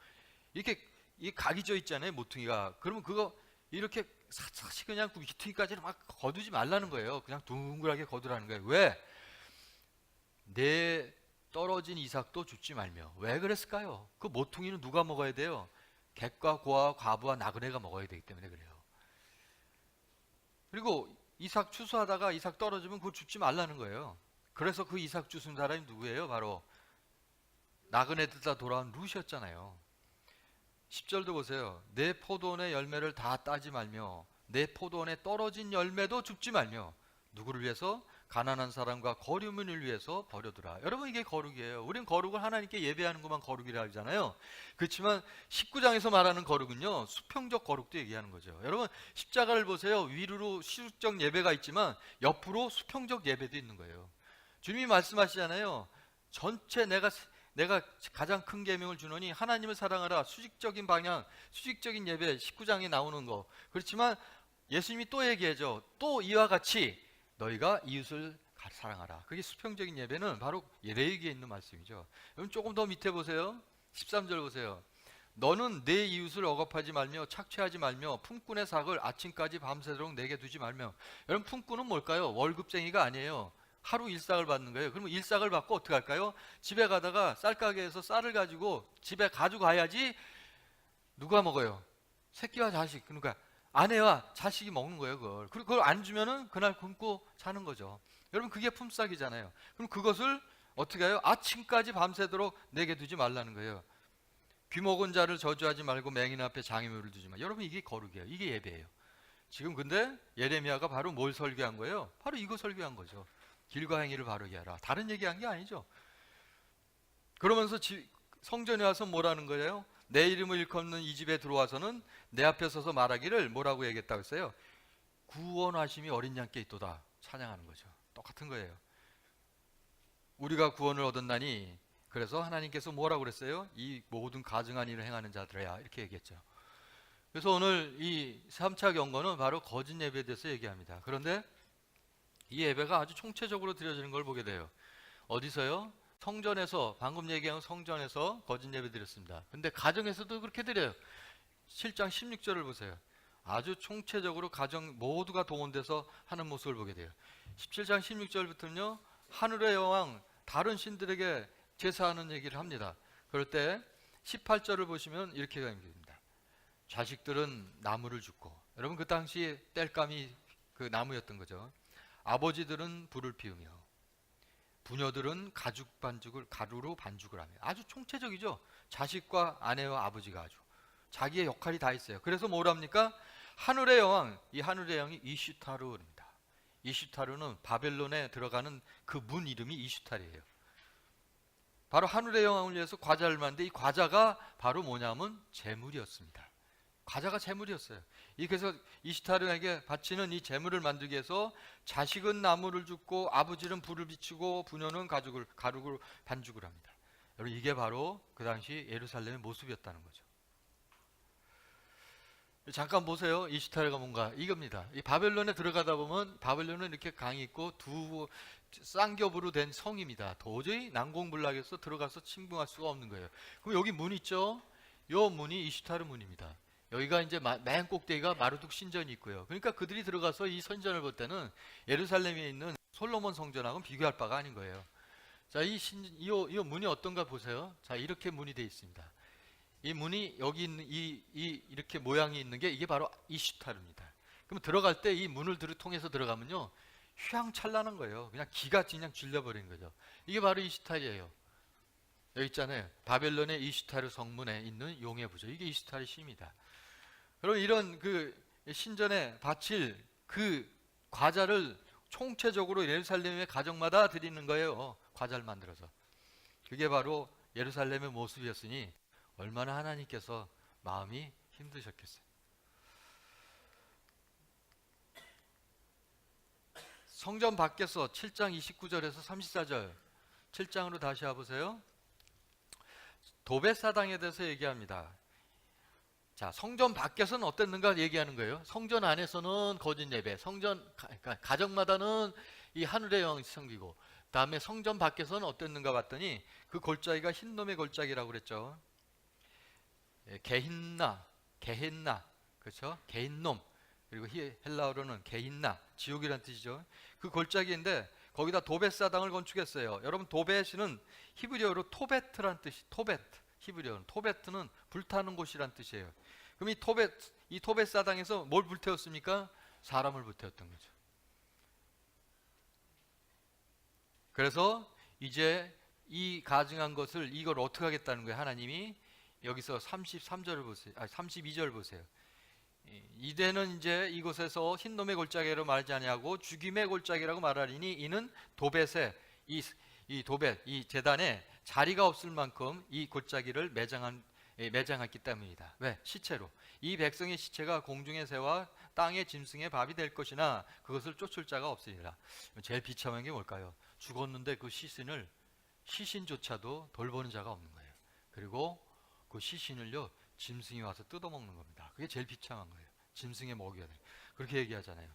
이렇게 이 각이 져 있잖아요. 모퉁이가. 그러면 그거 이렇게 사실 그냥 모퉁이까지는 막 거두지 말라는 거예요. 그냥 둥글하게 거두라는 거예요. 왜? 내 떨어진 이삭도 줍지 말며. 왜 그랬을까요? 그 모퉁이는 누가 먹어야 돼요? 객과 고아 과부와 나그네가 먹어야 되기 때문에 그래요. 그리고 이삭 추수하다가 이삭 떨어지면 그거 줍지 말라는 거예요. 그래서 그 이삭 주순 사람이 누구예요? 바로 나그네들 다 돌아온 룻이었잖아요. 10절도 보세요. 내 포도원의 열매를 다 따지 말며 내 포도원에 떨어진 열매도 줍지 말며 누구를 위해서? 가난한 사람과 거류민을 위해서 버려두라. 여러분 이게 거룩이에요. 우린 거룩을 하나님께 예배하는 것만 거룩이라 하잖아요. 그렇지만 19장에서 말하는 거룩은요, 수평적 거룩도 얘기하는 거죠. 여러분 십자가를 보세요. 위로 시술적 예배가 있지만 옆으로 수평적 예배도 있는 거예요. 주님이 말씀하시잖아요. 전체 내가 가장 큰 계명을 주노니 하나님을 사랑하라. 수직적인 방향, 수직적인 예배 19장에 나오는 거. 그렇지만 예수님이 또 얘기하죠. 또 이와 같이 너희가 이웃을 사랑하라. 그게 수평적인 예배는 바로 레위기에 있는 말씀이죠. 여러분 조금 더 밑에 보세요. 13절 보세요. 너는 내 이웃을 억압하지 말며 착취하지 말며 품꾼의 삭을 아침까지 밤새도록 내게 두지 말며. 여러분 품꾼은 뭘까요? 월급쟁이가 아니에요. 하루 일삭을 받는 거예요. 그러면 일삭을 받고 어떻게 할까요? 집에 가다가 쌀가게에서 쌀을 가지고 집에 가져가야지 누가 먹어요? 새끼와 자식. 그러니까 아내와 자식이 먹는 거예요. 그걸. 그걸 안 주면은 그날 굶고 사는 거죠. 여러분 그게 품삯이잖아요. 그럼 그것을 어떻게 해요? 아침까지 밤새도록 내게 두지 말라는 거예요. 귀먹은 자를 저주하지 말고 맹인 앞에 장애물을 두지 마. 여러분 이게 거룩이에요. 이게 예배예요. 지금 근데 예레미야가 바로 뭘 설교한 거예요? 바로 이거 설교한 거죠. 길과 행위를 바르게 하라. 다른 얘기한 게 아니죠. 그러면서 성전에 와서 뭐라는 거예요? 내 이름을 일컫는 이 집에 들어와서는 내 앞에 서서 말하기를 뭐라고 얘기했다고 했어요? 구원하심이 어린 양께 있도다. 찬양하는 거죠. 똑같은 거예요. 우리가 구원을 얻었나니, 그래서 하나님께서 뭐라고 그랬어요? 이 모든 가증한 일을 행하는 자들이야. 이렇게 얘기했죠. 그래서 오늘 이 3차 경고는 바로 거짓 예배에 대해서 얘기합니다. 그런데 이 예배가 아주 총체적으로 드려지는 걸 보게 돼요. 어디서요? 성전에서, 방금 얘기한 성전에서 거짓 예배 드렸습니다. 근데 가정에서도 그렇게 드려요. 7장 16절을 보세요. 아주 총체적으로 가정 모두가 동원돼서 하는 모습을 보게 돼요. 17장 16절부터는요, 하늘의 여왕 다른 신들에게 제사하는 얘기를 합니다. 그럴 때 18절을 보시면 이렇게 됩니다. 자식들은 나무를 줍고, 여러분 그 당시 땔감이 그 나무였던 거죠. 아버지들은 불을 피우며 부녀들은 가루로 반죽을 하며. 아주 총체적이죠. 자식과 아내와 아버지가 아주 자기의 역할이 다 있어요. 그래서 뭐랍니까? 하늘의 여왕, 이 하늘의 여왕이 이슈타르입니다. 이슈타르는 바벨론에 들어가는 그 문 이름이 이슈타르예요. 바로 하늘의 여왕을 위해서 과자를 만드는데, 이 과자가 바로 뭐냐면 제물이었습니다. 과자가 제물이었어요. 그래서 이슈타르에게 바치는 이 제물을 만들기 위해서 자식은 나무를 줍고 아버지는 불을 비추고 부녀는 가루로 반죽을 합니다. 여러분, 이게 바로 그 당시 예루살렘의 모습이었다는 거죠. 잠깐 보세요. 이슈타르가 뭔가 이겁니다. 이 바벨론에 들어가다 보면 바벨론은 이렇게 강이 있고 두 쌍겹으로 된 성입니다. 도저히 난공불락에서 들어가서 침공할 수가 없는 거예요. 그럼 여기 문 있죠? 요 문이 이슈타르 문입니다. 여기가 이제 맨 꼭대기가 마르둑 신전이 있고요. 그러니까 그들이 들어가서 이 선전을 볼 때는 예루살렘에 있는 솔로몬 성전하고는 비교할 바가 아닌 거예요. 자, 이 문이 어떤가 보세요. 자, 이렇게 문이 되어 있습니다. 이 문이 여기 있는 이렇게 모양이 있는 게 이게 바로 이슈타르입니다. 그럼 들어갈 때 이 문을 통해서 들어가면요, 휘황찬란한 거예요. 그냥 기가 그냥 질려버리는 거죠. 이게 바로 이슈타르예요. 여기 있잖아요. 바벨론의 이슈타르 성문에 있는 용의 부조. 이게 이슈타르 시입니다. 그럼 이런 그 신전에 바칠 그 과자를 총체적으로 예루살렘의 가정마다 드리는 거예요. 과자를 만들어서. 그게 바로 예루살렘의 모습이었으니 얼마나 하나님께서 마음이 힘드셨겠어요. 성전 밖에서 7장 29절에서 34절, 7장으로 다시 와보세요. 도벳사당에 대해서 얘기합니다. 자, 성전 밖에서는 어땠는가 얘기하는 거예요. 성전 안에서는 거짓 예배, 그러니까 가정마다는 이 하늘의 영이 섬기고, 다음에 성전 밖에서는 어땠는가 봤더니 그 골짜기가 흰놈의 골짜기라고 그랬죠. 게힌나, 그렇죠? 게힌놈, 그리고 헬라어로는 게힌나, 지옥이란 뜻이죠. 그 골짜기인데 거기다 도벳사당을 건축했어요. 여러분, 도벳은 히브리어로 토베트란 뜻이, 히브리어는 토베트는 불타는 곳이란 뜻이에요. 그럼 이 토벳사당에서 뭘 불태웠습니까? 사람을 불태웠던 거죠. 그래서 이제 이 가증한 것을, 이걸 어떻게 하겠다는 거예요? 하나님이 여기서 33절을 보세요. 32절 보세요. 이대는 이제 이곳에서 흰놈의 골짜기로 말하지 아니하고 죽임의 골짜기라고 말하리니 이는 도벳에 이 도벳, 이 제단에 자리가 없을 만큼 이 골짜기를 매장했기 때문이다. 왜? 시체로. 이 백성의 시체가 공중의 새와 땅의 짐승의 밥이 될 것이나 그것을 쫓을 자가 없으리라. 제일 비참한 게 뭘까요? 죽었는데 그 시신조차도 돌보는 자가 없는 거예요. 그리고 그 시신을요, 짐승이 와서 뜯어먹는 겁니다. 그게 제일 비참한 거예요. 짐승의 먹이가 돼. 그렇게 얘기하잖아요.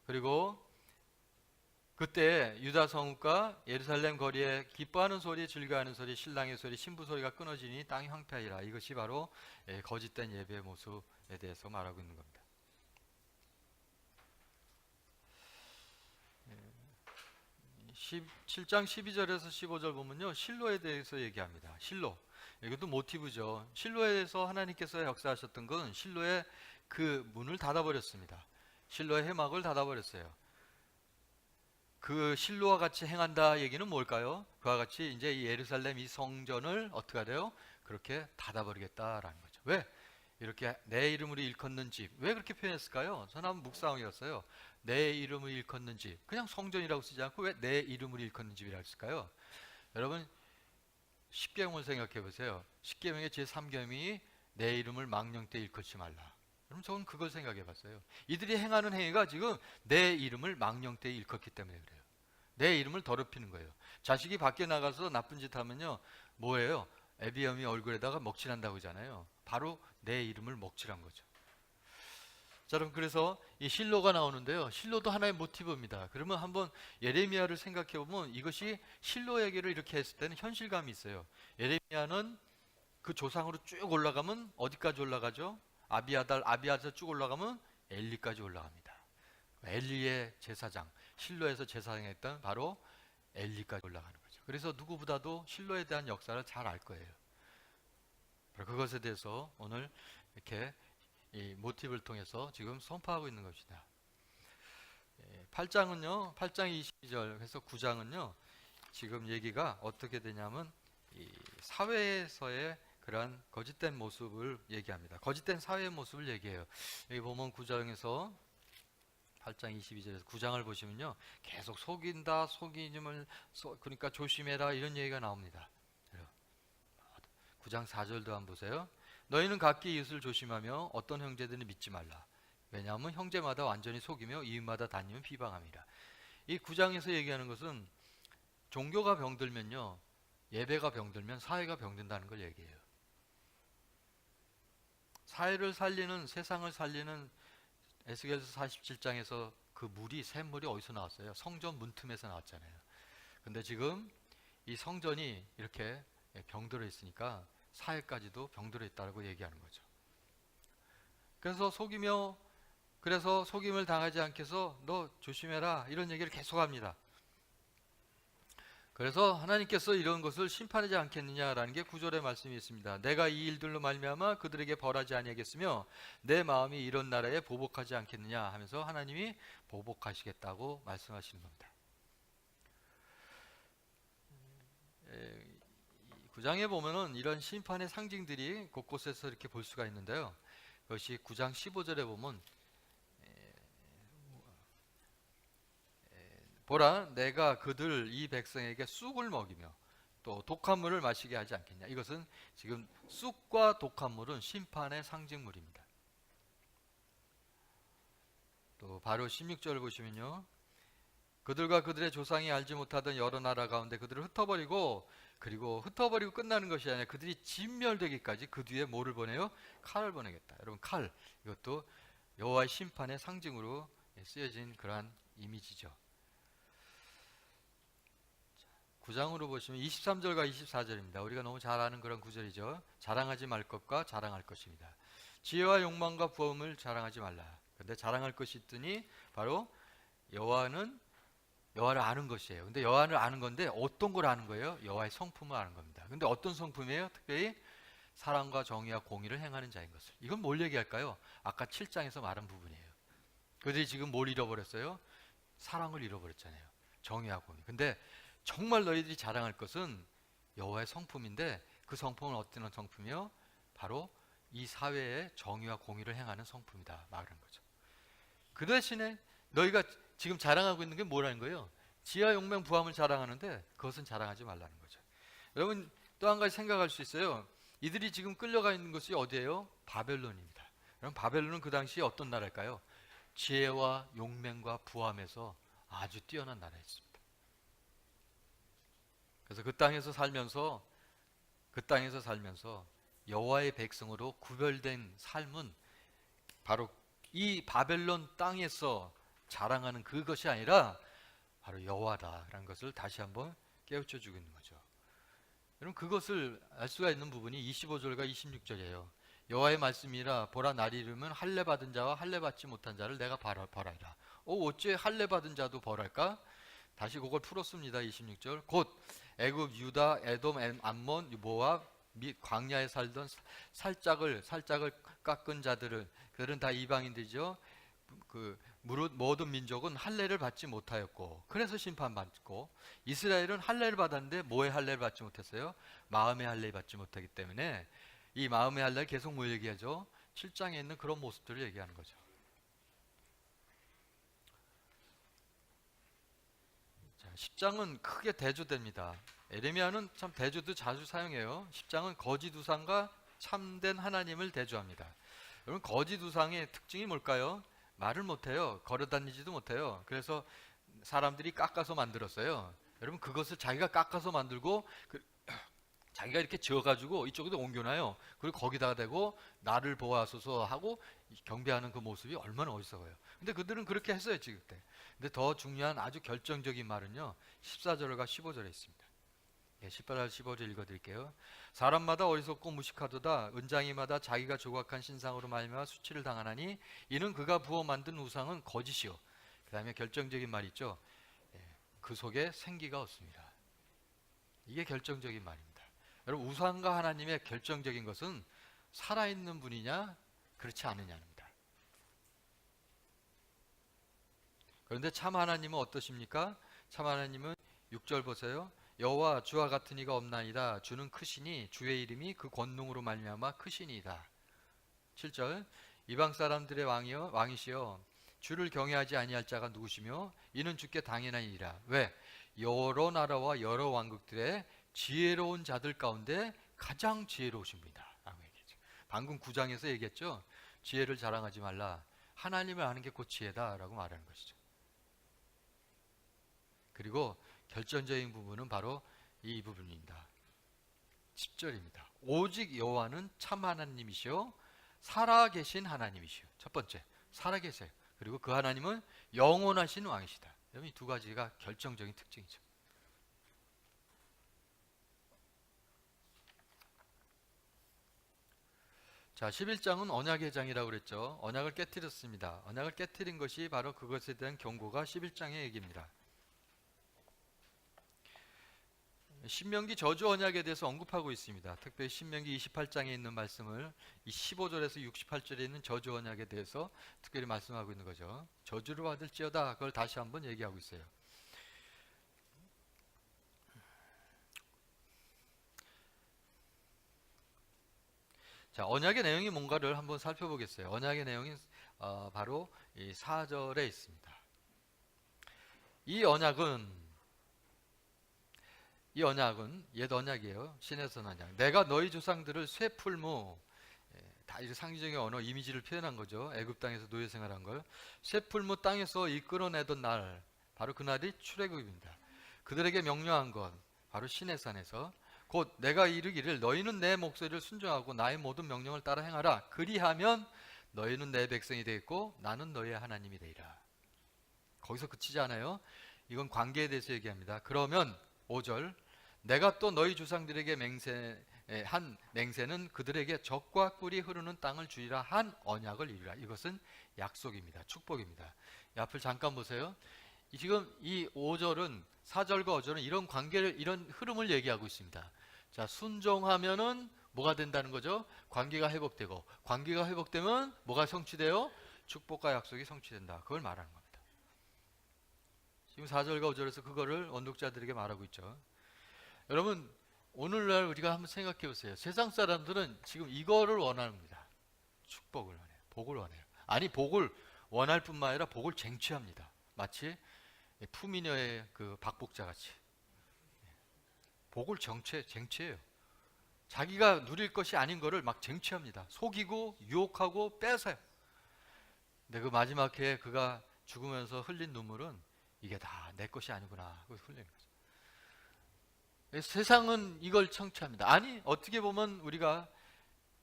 그리고 그때 유다 성읍과 예루살렘 거리에 기뻐하는 소리, 즐거워하는 소리, 신랑의 소리, 신부 소리가 끊어지니 땅이 황폐하리라. 이것이 바로 거짓된 예배의 모습에 대해서 말하고 있는 겁니다. 7장 12절에서 15절 보면요, 실로에 대해서 얘기합니다. 실로. 이것도 모티브죠. 실로에서 하나님께서 역사하셨던 건 실로의 그 문을 닫아버렸습니다. 실로의 해막을 닫아버렸어요. 그 실로와 같이 행한다 얘기는 뭘까요? 그와 같이 이제 이 예루살렘 이 성전을 어떻게 하래요? 그렇게 닫아버리겠다라는 거죠. 왜? 이렇게 내 이름으로 일컫는 집. 왜 그렇게 표현했을까요? 저는 한번 묵상이었어요. 내 이름을 일컫는 집. 그냥 성전이라고 쓰지 않고 왜 내 이름을 일컫는 집이라고 했을까요? 여러분, 십계명을 생각해 보세요. 십계명의 제3계명이 내 이름을 망령 때 일컫지 말라. 그럼 저는 그걸 생각해 봤어요. 이들이 행하는 행위가 지금 내 이름을 망령 때 일컫기 때문에 그래요. 내 이름을 더럽히는 거예요. 자식이 밖에 나가서 나쁜 짓 하면요, 뭐예요? 에비엄이 얼굴에다가 먹칠한다고 하잖아요. 바로 내 이름을 먹칠한 거죠. 자, 그럼 그래서 이 실로가 나오는데요. 실로도 하나의 모티브입니다. 그러면 한번 예레미야를 생각해 보면 이것이 실로에게를 이렇게 했을 때는 현실감이 있어요. 예레미야는 그 조상으로 쭉 올라가면 어디까지 올라가죠? 아비아달 쭉 올라가면 엘리까지 올라갑니다. 엘리의 제사장, 실로에서 제사장했던 바로 엘리까지 올라가는 거죠. 그래서 누구보다도 실로에 대한 역사를 잘 알 거예요. 그것에 대해서 오늘 이렇게 이 모티브를 통해서 지금 선포하고 있는 것이다. 8장은요, 8장 22절, 그래서 9장은요, 지금 얘기가 어떻게 되냐면 이 사회에서의 그러한 거짓된 모습을 얘기합니다. 거짓된 사회의 모습을 얘기해요. 여기 보면 9장에서 8장 22절에서 9장을 보시면요, 계속 속인다, 속임을 그러니까 조심해라 이런 얘기가 나옵니다. 9장 4절도 한번 보세요. 너희는 각기 이웃을 조심하며 어떤 형제들은 믿지 말라. 왜냐하면 형제마다 완전히 속이며 이웃마다 다니면 비방함이라. 이 9장에서 얘기하는 것은 종교가 병들면요, 예배가 병들면 사회가 병든다는 걸 얘기해요. 사회를 살리는, 세상을 살리는 에스겔서 47장에서 그 물이, 샘물이 어디서 나왔어요? 성전 문틈에서 나왔잖아요. 근데 지금 이 성전이 이렇게 병들어 있으니까 사회까지도 병들어 있다고 얘기하는 거죠. 그래서 속임을 당하지 않게 해서 너 조심해라 이런 얘기를 계속합니다. 그래서 하나님께서 이런 것을 심판하지 않겠느냐라는 게 9절의 말씀이 있습니다. 내가 이 일들로 말미암아 그들에게 벌하지 아니하겠으며 내 마음이 이런 나라에 보복하지 않겠느냐 하면서 하나님이 보복하시겠다고 말씀하시는 겁니다. 9장에 보면은 이런 심판의 상징들이 곳곳에서 이렇게 볼 수가 있는데요. 그것이 9장 15절에 보면 보라, 내가 그들 이 백성에게 쑥을 먹이며 또 독한 물을 마시게 하지 않겠냐. 이것은 지금 쑥과 독한 물은 심판의 상징물입니다. 또 바로 16절을 보시면요, 그들과 그들의 조상이 알지 못하던 여러 나라 가운데 그들을 흩어버리고, 그리고 흩어버리고 끝나는 것이 아니라 그들이 진멸되기까지 그 뒤에 뭐를 보내요? 칼을 보내겠다. 여러분, 칼, 이것도 여호와의 심판의 상징으로 쓰여진 그러한 이미지죠. 9장으로 보시면 23절과 24절입니다. 우리가 너무 잘 아는 그런 구절이죠. 자랑하지 말 것과 자랑할 것입니다. 지혜와 욕망과 부엄을 자랑하지 말라. 근데 자랑할 것이 있더니 바로 여호와를 아는 것이에요. 근데 여호와를 아는 건데 어떤 걸 아는 거예요? 여호와의 성품을 아는 겁니다. 근데 어떤 성품이에요? 특별히 사랑과 정의와 공의를 행하는 자인 것을. 이건 뭘 얘기할까요? 아까 7장에서 말한 부분이에요. 그들이 지금 뭘 잃어버렸어요? 사랑을 잃어버렸잖아요. 정의와 공의. 근데 정말 너희들이 자랑할 것은 여호와의 성품인데, 그 성품은 어떤 성품이요? 바로 이 사회의 정의와 공의를 행하는 성품이다 말하는 거죠. 그 대신에 너희가 지금 자랑하고 있는 게 뭐라는 거예요? 지하 용맹 부함을 자랑하는데 그것은 자랑하지 말라는 거죠. 여러분, 또 한 가지 생각할 수 있어요. 이들이 지금 끌려가 있는 것이 어디예요? 바벨론입니다. 그럼 바벨론은 그 당시에 어떤 나라일까요? 지혜와 용맹과 부함에서 아주 뛰어난 나라였습니다. 그래서 그 땅에서 살면서 여호와의 백성으로 구별된 삶은 바로 이 바벨론 땅에서 자랑하는 그것이 아니라 바로 여호와다라는 것을 다시 한번 깨우쳐 주고 있는 거죠. 여러분, 그것을 알 수가 있는 부분이 25절과 26절이에요. 여호와의 말씀이라 보라, 날이 이르면 할례 받은 자와 할례 받지 못한 자를 내가 벌하리라. 어째 할례 받은 자도 벌할까? 다시 그걸 풀었습니다. 26절. 곧 애굽, 유다, 에돔, 암몬, 모압, 광야에 살던 살짝을 깎은 자들은, 그들은 다 이방인들이죠. 그 모든 민족은 할례를 받지 못하였고, 그래서 심판받고, 이스라엘은 할례를 받았는데 뭐의 할례를 받지 못했어요? 마음의 할례를 받지 못하기 때문에 이 마음의 할례를 계속 뭐 얘기하죠? 7장에 있는 그런 모습들을 얘기하는 거죠. 자, 10장은 크게 대조됩니다. 에레미야는 참 대조도 자주 사용해요. 10장은 거짓 우상과 참된 하나님을 대조합니다. 여러분, 거짓 우상의 특징이 뭘까요? 말을 못해요. 걸어다니지도 못해요. 그래서 사람들이 깎아서 만들었어요. 여러분, 그것을 자기가 깎아서 만들고 자기가 이렇게 지어가지고 이쪽에도 옮겨놔요. 그리고 거기다가 대고 나를 보아소서 하고 경배하는 그 모습이 얼마나 멋있어 보여요. 근데 그들은 그렇게 했어요, 지금 그때. 근데 더 중요한 아주 결정적인 말은요, 14절과 15절에 있습니다. 14절 15절 읽어드릴게요. 사람마다 어리석고 무식하도다. 은장이마다 자기가 조각한 신상으로 말미암아 수치를 당하나니 이는 그가 부어 만든 우상은 거짓이요. 그 다음에 결정적인 말 있죠. 그 속에 생기가 없습니다. 이게 결정적인 말입니다. 여러분, 우상과 하나님의 결정적인 것은 살아있는 분이냐 그렇지 않느냐입니다. 그런데 참 하나님은 어떠십니까? 참 하나님은 6절 보세요. 여호와 주와 같은 이가 없나이다. 주는 크시니 주의 이름이 그 권능으로 말미암아 크시니이다. 7절 이방 사람들의 왕이시여 주를 경외하지 아니할 자가 누구시며 이는 주께 당연한 일이라. 왜? 여러 나라와 여러 왕국들의 지혜로운 자들 가운데 가장 지혜로우십니다. 라고 얘기했죠. 방금 9장에서 얘기했죠. 지혜를 자랑하지 말라. 하나님을 아는 게 곧 지혜다 라고 말하는 것이죠. 그리고 결정적인 부분은 바로 이 부분입니다. 10절입니다. 오직 여호와는 참 하나님이시요 살아계신 하나님이시요. 첫 번째, 살아계세요. 그리고 그 하나님은 영원하신 왕이시다. 이 두 가지가 결정적인 특징이죠. 자, 11장은 언약의 장이라고 그랬죠. 언약을 깨뜨렸습니다. 언약을 깨뜨린 것이 바로 그것에 대한 경고가 11장의 얘기입니다. 신명기 저주 언약에 대해서 언급하고 있습니다. 특별히 신명기 28장에 있는 말씀을 이 15절에서 68절에 있는 저주 언약에 대해서 특별히 말씀하고 있는 거죠. 저주를 받을지어다, 그걸 다시 한번 얘기하고 있어요. 자, 언약의 내용이 뭔가를 한번 살펴보겠어요. 언약의 내용이 바로 이 4절에 있습니다. 이 언약은 옛 언약이에요. 신에서 언약. 내가 너희 조상들을 쇠풀무, 다 이제 상징적인 언어 이미지를 표현한 거죠. 애굽 땅에서 노예 생활한 걸 쇠풀무 땅에서 이끌어내던 날, 바로 그날이 출애굽입니다. 그들에게 명령한 것, 바로 시내산에서 곧 내가 이르기를 너희는 내 목소리를 순종하고 나의 모든 명령을 따라 행하라. 그리하면 너희는 내 백성이 되겠고 나는 너희의 하나님이 되리라. 거기서 그치지 않아요. 이건 관계에 대해서 얘기합니다. 그러면 5절 내가 또 너희 조상들에게 한 맹세는 그들에게 젖과 꿀이 흐르는 땅을 주리라 한 언약을 이루라. 이것은 약속입니다. 축복입니다. 이 앞을 잠깐 보세요. 지금 이 5절은 4절과 5절은 이런 관계를, 이런 흐름을 얘기하고 있습니다. 자, 순종하면은 뭐가 된다는 거죠? 관계가 회복되고, 관계가 회복되면 뭐가 성취돼요? 축복과 약속이 성취된다. 그걸 말하는 겁니다. 지금 4절과 5절에서 그거를 언독자들에게 말하고 있죠. 여러분, 오늘날 우리가 한번 생각해 보세요. 세상 사람들은 지금 이거를 원합니다. 축복을 원해요. 복을 원해요. 아니, 복을 원할 뿐만 아니라 복을 쟁취합니다. 마치 푸미녀의 그 박복자 같이 복을 쟁취해요. 자기가 누릴 것이 아닌 거를 막 쟁취합니다. 속이고 유혹하고 뺏어요. 근데 그 마지막 해에 그가 죽으면서 흘린 눈물은 이게 다 내 것이 아니구나 그거 흘리는 거죠. 세상은 이걸 청취합니다. 아니, 어떻게 보면 우리가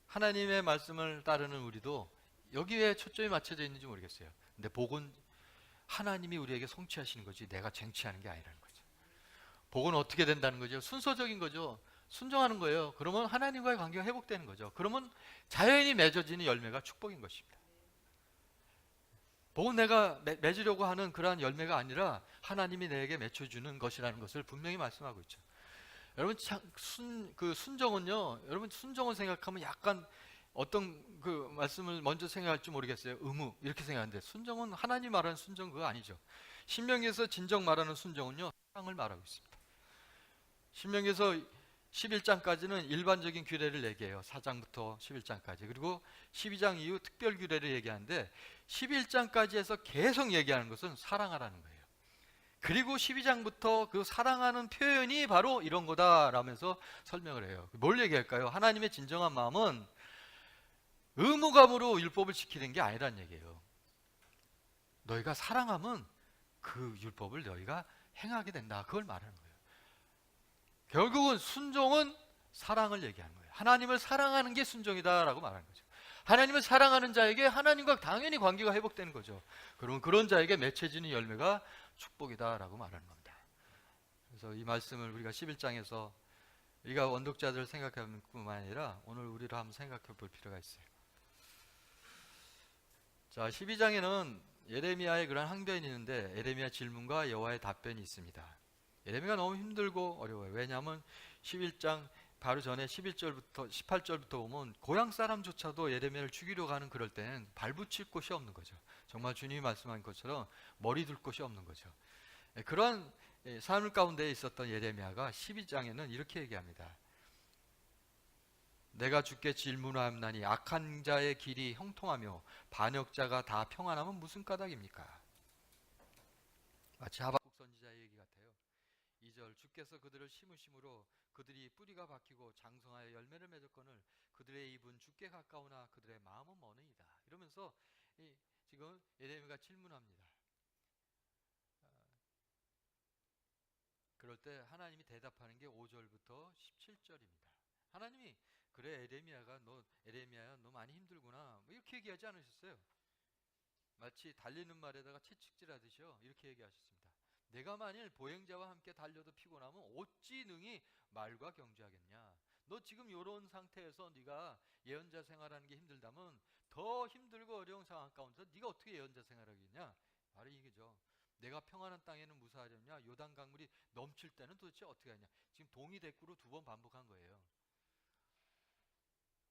하나님의 말씀을 따르는 우리도 여기에 초점이 맞춰져 있는지 모르겠어요. 근데 복은 하나님이 우리에게 성취하시는 거지 내가 쟁취하는 게 아니라는 거죠. 복은 어떻게 된다는 거죠? 순서적인 거죠. 순종하는 거예요. 그러면 하나님과의 관계가 회복되는 거죠. 그러면 자연히 맺어지는 열매가 축복인 것입니다. 복은 내가 맺으려고 하는 그러한 열매가 아니라 하나님이 내게 맺혀주는 것이라는 것을 분명히 말씀하고 있죠. 여러분, 순종은요, 여러분 순종을 생각하면 약간 어떤 그 말씀을 먼저 생각할지 모르겠어요. 의무 이렇게 생각하는데, 순종은 하나님 말하는 순종 그거 아니죠. 신명기에서 진정 말하는 순종은요, 사랑을 말하고 있습니다. 신명기에서 11장까지는 일반적인 규례를 얘기해요. 4장부터 11장까지. 그리고 12장 이후 특별 규례를 얘기하는데 11장까지 해서 계속 얘기하는 것은 사랑하라는 거예요. 그리고 12장부터 그 사랑하는 표현이 바로 이런 거다라면서 설명을 해요. 뭘 얘기할까요? 하나님의 진정한 마음은 의무감으로 율법을 지키는 게 아니란 얘기예요. 너희가 사랑하면 그 율법을 너희가 행하게 된다. 그걸 말하는 거예요. 결국은 순종은 사랑을 얘기하는 거예요. 하나님을 사랑하는 게 순종이다라고 말하는 거죠. 하나님을 사랑하는 자에게 하나님과 당연히 관계가 회복되는 거죠. 그러면 그런 자에게 맺혀지는 열매가 축복이다라고 말하는 겁니다. 그래서 이 말씀을 우리가 11장에서 우리가 원독자들을 생각하는 뿐만 아니라 오늘 우리를 한번 생각해 볼 필요가 있어요. 자, 12장에는 예레미야의 그런 항변이 있는데 예레미야 질문과 여호와의 답변이 있습니다. 예레미야가 너무 힘들고 어려워요. 왜냐하면 11장 바로 전에 11절부터 18절부터 보면 고향 사람조차도 예레미야를 죽이려 가는 그럴 때는 발붙일 곳이 없는 거죠. 정말 주님이 말씀한 것처럼 머리 둘 곳이 없는 거죠. 그런 삶 가운데 있었던 예레미야가 12장에는 이렇게 얘기합니다. 내가 주께 질문하옵나니 악한 자의 길이 형통하며 반역자가 다 평안하면 무슨 까닭입니까? 마치 하박국 선지자의 얘기 같아요. 2절 주께서 그들을 심으심으로 그들이 뿌리가 박히고 장성하여 열매를 맺었거늘 그들의 입은 주께 가까우나 그들의 마음은 머느니이다. 이러면서 지금 예레미야가 질문합니다. 그럴 때 하나님이 대답하는 게 5절부터 17절입니다. 하나님이 그래 에레미야야 너 많이 힘들구나 뭐 이렇게 얘기하지 않으셨어요. 마치 달리는 말에다가 채찍질하듯이요 이렇게 얘기하셨습니다. 내가 만일 보행자와 함께 달려도 피곤하면 어찌 능히 말과 경주하겠냐. 너 지금 이런 상태에서 네가 예언자 생활하는 게 힘들다면 더 힘들고 어려운 상황 가운데서 네가 어떻게 예언자 생활하겠냐. 바로 이거죠. 내가 평안한 땅에는 무사하려냐. 요단 강물이 넘칠 때는 도대체 어떻게 하냐. 지금 동의대꾸로 2번 반복한 거예요.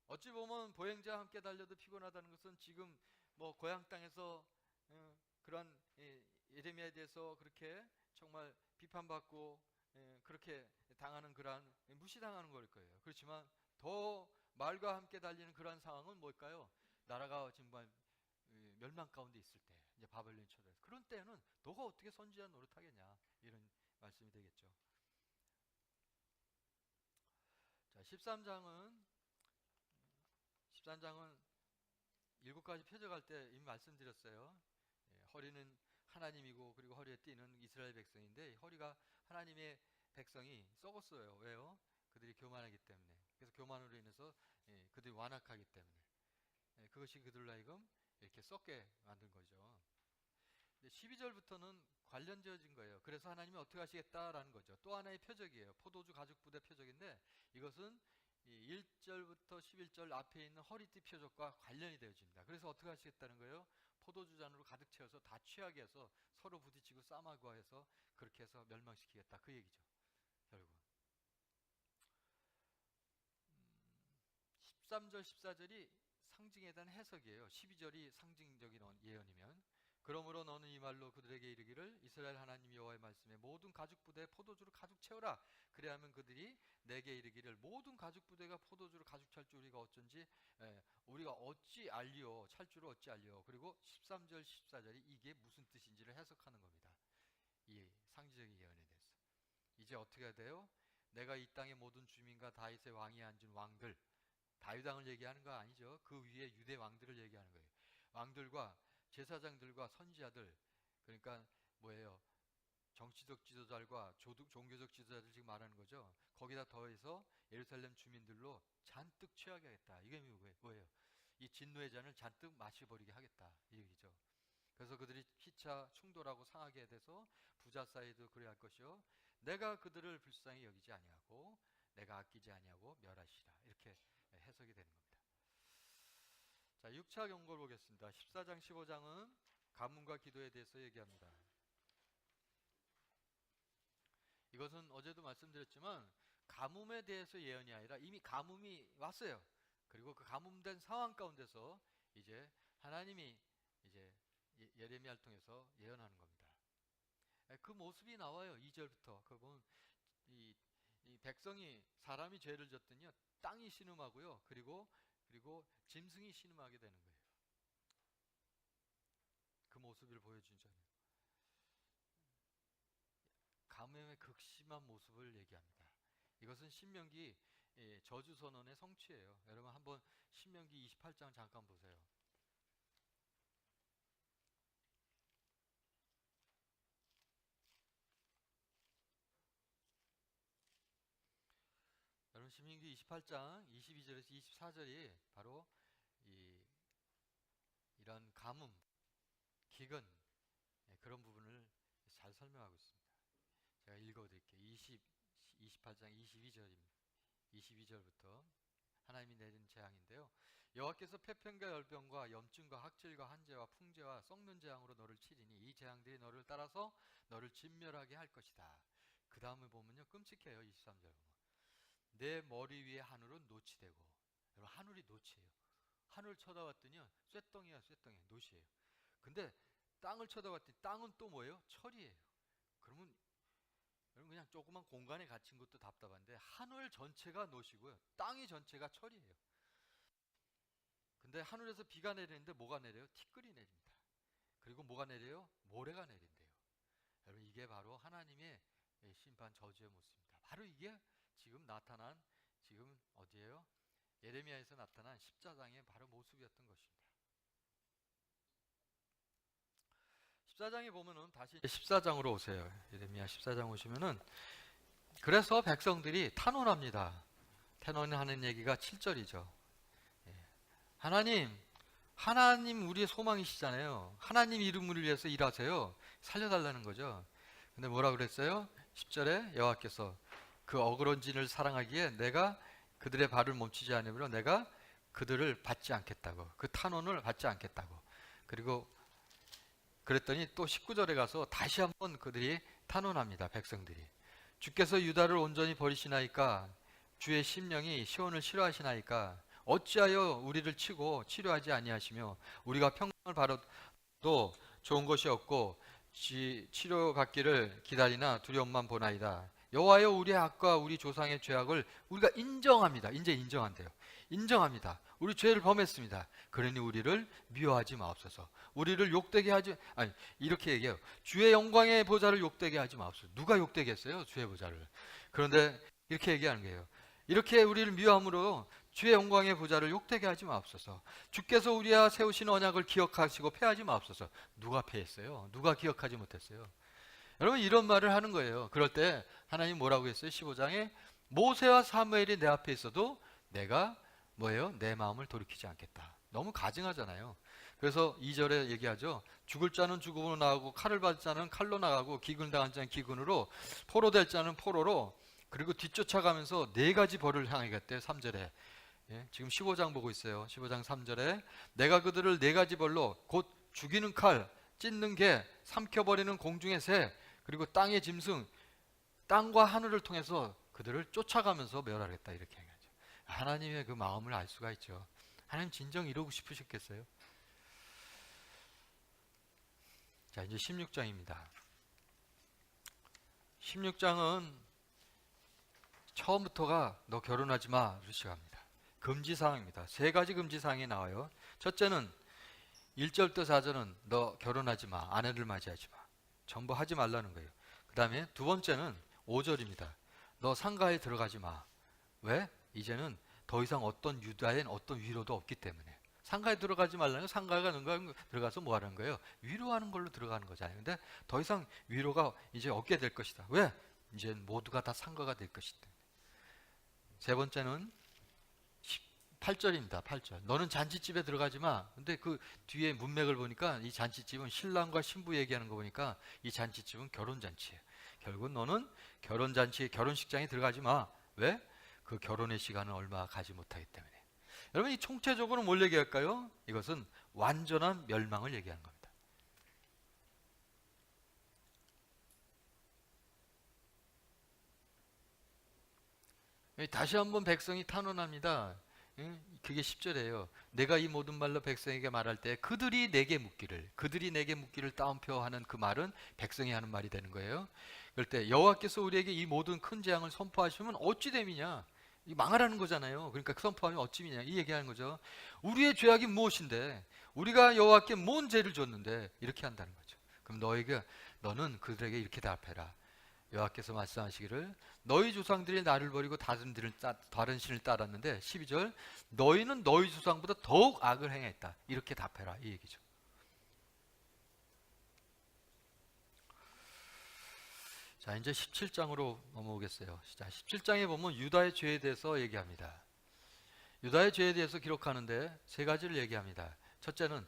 어찌 보면 보행자와 함께 달려도 피곤하다는 것은 지금 뭐 고향 땅에서 그런 예레미야에 대해서 그렇게 정말 비판받고 그렇게 당하는 그러한 무시당하는 걸 거예요. 그렇지만 더 말과 함께 달리는 그러한 상황은 뭘까요? 나라가 정말 멸망 가운데 있을 때 이제 바벨론이 쳐들어서 그런 때는 너가 어떻게 선지자 노릇하겠냐 이런 말씀이 되겠죠. 자, 13장은 7가지 표적할 때 이미 말씀드렸어요. 허리는 하나님이고 그리고 허리에 띠는 이스라엘 백성인데 허리가 하나님의 백성이 썩었어요. 왜요? 그들이 교만하기 때문에. 그래서 교만으로 인해서 그들이 완악하기 때문에 그것이 그들로 하여금 이렇게 썩게 만든 거죠. 12절부터는 관련지어진 거예요. 그래서 하나님이 어떻게 하시겠다라는 거죠. 또 하나의 표적이에요. 포도주 가죽부대 표적인데 이것은 1절부터 11절 앞에 있는 허리띠 표적과 관련이 되어집니다. 그래서 어떻게 하시겠다는 거예요? 포도주 잔으로 가득 채워서 다 취하게 해서 서로 부딪히고 싸마고 해서 그렇게 해서 멸망시키겠다 그 얘기죠. 결국 13절 14절이 상징에 대한 해석이에요. 12절이 상징적인 예언이면 그러므로 너는 이 말로 그들에게 이르기를 이스라엘 하나님 여호와의 말씀에 모든 가죽 부대에 포도주를 가득 채우라. 그래야면 그들이 내게 이르기를 모든 가죽 부대가 포도주를 가득 찰 줄 우리가 어쩐지 우리가 어찌 알리오 찰 줄을 어찌 알리오. 그리고 13절 14절이 이게 무슨 뜻인지를 해석하는 겁니다. 이 상징적인 예언에 대해서 이제 어떻게 해야 돼요? 내가 이 땅의 모든 주민과 다윗의 왕이 앉은 왕들 다윗 왕을 얘기하는 거 아니죠. 그 위에 유대 왕들을 얘기하는 거예요. 왕들과 제사장들과 선지자들 그러니까 뭐예요? 정치적 지도자들과 종교적 지도자들 지금 말하는 거죠. 거기다 더해서 예루살렘 주민들로 잔뜩 취하게 하겠다. 이게 뭐예요? 이 진노의 잔을 잔뜩 마셔버리게 하겠다. 이 얘기죠. 그래서 그들이 피차 충돌하고 상하게 돼서 부자 사이도 그래 할 것이요. 내가 그들을 불쌍히 여기지 아니하고 내가 아끼지 아니하고 멸하시라. 이렇게 해석이 되는 겁니다. 자, 6차 경고를 보겠습니다. 14장 15장은 가뭄과 기도에 대해서 얘기합니다. 이것은 어제도 말씀드렸지만 가뭄에 대해서 예언이 아니라 이미 가뭄이 왔어요. 그리고 그 가뭄된 상황 가운데서 이제 하나님이 이제 예레미야를 통해서 예언하는 겁니다. 그 모습이 나와요. 2절부터. 그건 이 백성이 사람이 죄를 졌더니요. 땅이 신음하고요. 그리고 짐승이 신음하게 되는 거예요. 그 모습을 보여주죠. 가뭄의 극심한 모습을 얘기합니다. 이것은 신명기 저주 선언의 성취예요. 여러분 한번 신명기 28장 잠깐 보세요. 여러분 신명기 28장 22절에서 24절이 바로 이런 가뭄, 기근, 그런 부분을 잘 설명하고 있습니다. 제가 읽어드릴게요. 28장 22절입니다. 22절부터 하나님이 내린 재앙인데요. 여호와께서 폐편과 열병과 염증과 학질과 한재와 풍재와 썩는 재앙으로 너를 치리니 이 재앙들이 너를 따라서 너를 진멸하게 할 것이다. 그 다음을 보면요, 끔찍해요. 23절 보면 내 머리 위에 하늘은 노치 되고, 여러분 하늘이 노치예요. 하늘 쳐다봤더니 쇠덩이야, 쇠덩이, 노시예요. 근데 땅을 쳐다봤더니 땅은 또 뭐예요? 철이에요. 그러면 여러분 그냥 조그만 공간에 갇힌 것도 답답한데 하늘 전체가 노시고요, 땅이 전체가 철이에요. 근데 하늘에서 비가 내리는데 뭐가 내려요? 티끌이 내립니다. 그리고 뭐가 내려요? 모래가 내린대요. 여러분 이게 바로 하나님의 심판 저주의 모습입니다. 바로 이게 지금 나타난, 지금 어디예요? 예레미야에서 나타난 십자장의 바로 모습이었던 것입니다. 14장에 보면은 다시 14장으로 오세요. 예레미야 14장 오시면은 그래서 백성들이 탄원합니다. 탄원하는 얘기가 7절이죠. 하나님 우리의 소망이시잖아요. 하나님 이름을 위해서 일하세요. 살려달라는 거죠. 근데 뭐라 그랬어요? 10절에 여호와께서 그 어그런진을 사랑하기에 내가 그들의 발을 멈추지 않으므로 내가 그들을 받지 않겠다고, 그 탄원을 받지 않겠다고. 그리고 그랬더니 또 19절에 가서 다시 한번 그들이 탄원합니다. 백성들이 주께서 유다를 온전히 버리시나이까, 주의 심령이 시온을 싫어하시나이까, 어찌하여 우리를 치고 치료하지 아니하시며 우리가 평강을 바라도 좋은 것이 없고 치료 받기를 기다리나 두려움만 보나이다. 여호와여 우리의 악과 우리 조상의 죄악을 우리가 인정합니다. 이제 인정한대요. 인정합니다. 우리 죄를 범했습니다. 그러니 우리를 미워하지 마옵소서. 우리를 욕되게 하지, 아니 이렇게 얘기해요. 주의 영광의 보좌를 욕되게 하지 마옵소서. 누가 욕되게 했어요? 주의 보좌를. 그런데 이렇게 얘기하는 거예요. 이렇게 우리를 미워함으로 주의 영광의 보좌를 욕되게 하지 마옵소서. 주께서 우리와 세우신 언약을 기억하시고 패하지 마옵소서. 누가 패했어요? 누가 기억하지 못했어요? 여러분 이런 말을 하는 거예요. 그럴 때 하나님 뭐라고 했어요? 15장에 모세와 사무엘이 내 앞에 있어도 내가 뭐예요? 내 마음을 돌이키지 않겠다. 너무 가증하잖아요. 그래서 2절에 얘기하죠. 죽을 자는 죽음으로 나가고 칼을 받을 자는 칼로 나가고 기근 당한 자는 기근으로, 포로될 자는 포로로, 그리고 뒤쫓아가면서 네 가지 벌을 향하겠대. 3절에 지금 15장 보고 있어요. 15장 3절에 내가 그들을 네 가지 벌로, 곧 죽이는 칼, 찢는 개, 삼켜버리는 공중의 새, 그리고 땅의 짐승, 땅과 하늘을 통해서 그들을 쫓아가면서 멸하겠다. 이렇게 얘기하죠. 하나님의 그 마음을 알 수가 있죠. 하나님 진정 이러고 싶으셨겠어요? 자, 이제 16장입니다. 16장은 처음부터가 너 결혼하지 마로 시작합니다. 금지사항입니다. 세 가지 금지사항이 나와요. 첫째는 1절부터 4절은 너 결혼하지 마, 아내를 맞이하지 마, 전부 하지 말라는 거예요. 그 다음에 두 번째는 5절입니다. 너 상가에 들어가지 마. 왜? 이제는 더 이상 어떤 유다엔 어떤 위로도 없기 때문에. 상가에 들어가지 말라는 거, 상가가 들어가서 뭐 하는 거예요? 위로하는 걸로 들어가는 거잖아요. 근데 더 이상 위로가 이제 없게 될 것이다. 왜? 이제 모두가 다 상가가 될 것이다. 세 번째는 8절입니다. 8절. 너는 잔치집에 들어가지 마. 근데 그 뒤에 문맥을 보니까 이 잔치집은 신랑과 신부 얘기하는 거 보니까 이 잔치집은 결혼잔치예요. 결국 너는 결혼잔치, 결혼식장에 들어가지 마. 왜? 그 결혼의 시간은 얼마 가지 못하기 때문에. 여러분 이 총체적으로 뭘 얘기할까요? 이것은 완전한 멸망을 얘기하는 겁니다. 다시 한번 백성이 탄원합니다. 그게 10절이에요. 내가 이 모든 말로 백성에게 말할 때 그들이 내게 묻기를 따옴표하는 그 말은 백성이 하는 말이 되는 거예요. 그럴 때 여호와께서 우리에게 이 모든 큰 재앙을 선포하시면 어찌 됨이냐? 망하라는 거잖아요. 그러니까 선포하면 어찌미냐 이 얘기하는 거죠. 우리의 죄악이 무엇인데, 우리가 여호와께 뭔 죄를 줬는데 이렇게 한다는 거죠. 그럼 너는 그들에게 이렇게 답해라. 여호와께서 말씀하시기를 너희 조상들이 나를 버리고 다른 신을 따랐는데 12절 너희는 너희 조상보다 더욱 악을 행했다. 이렇게 답해라 이 얘기죠. 자, 자, 이제 17장으로 넘어오겠어요. 자, 17장에 보면 유다의 죄에 대해서 얘기합니다. 유다의 죄에 대해서 기록하는데 세 가지를 얘기합니다. 첫째는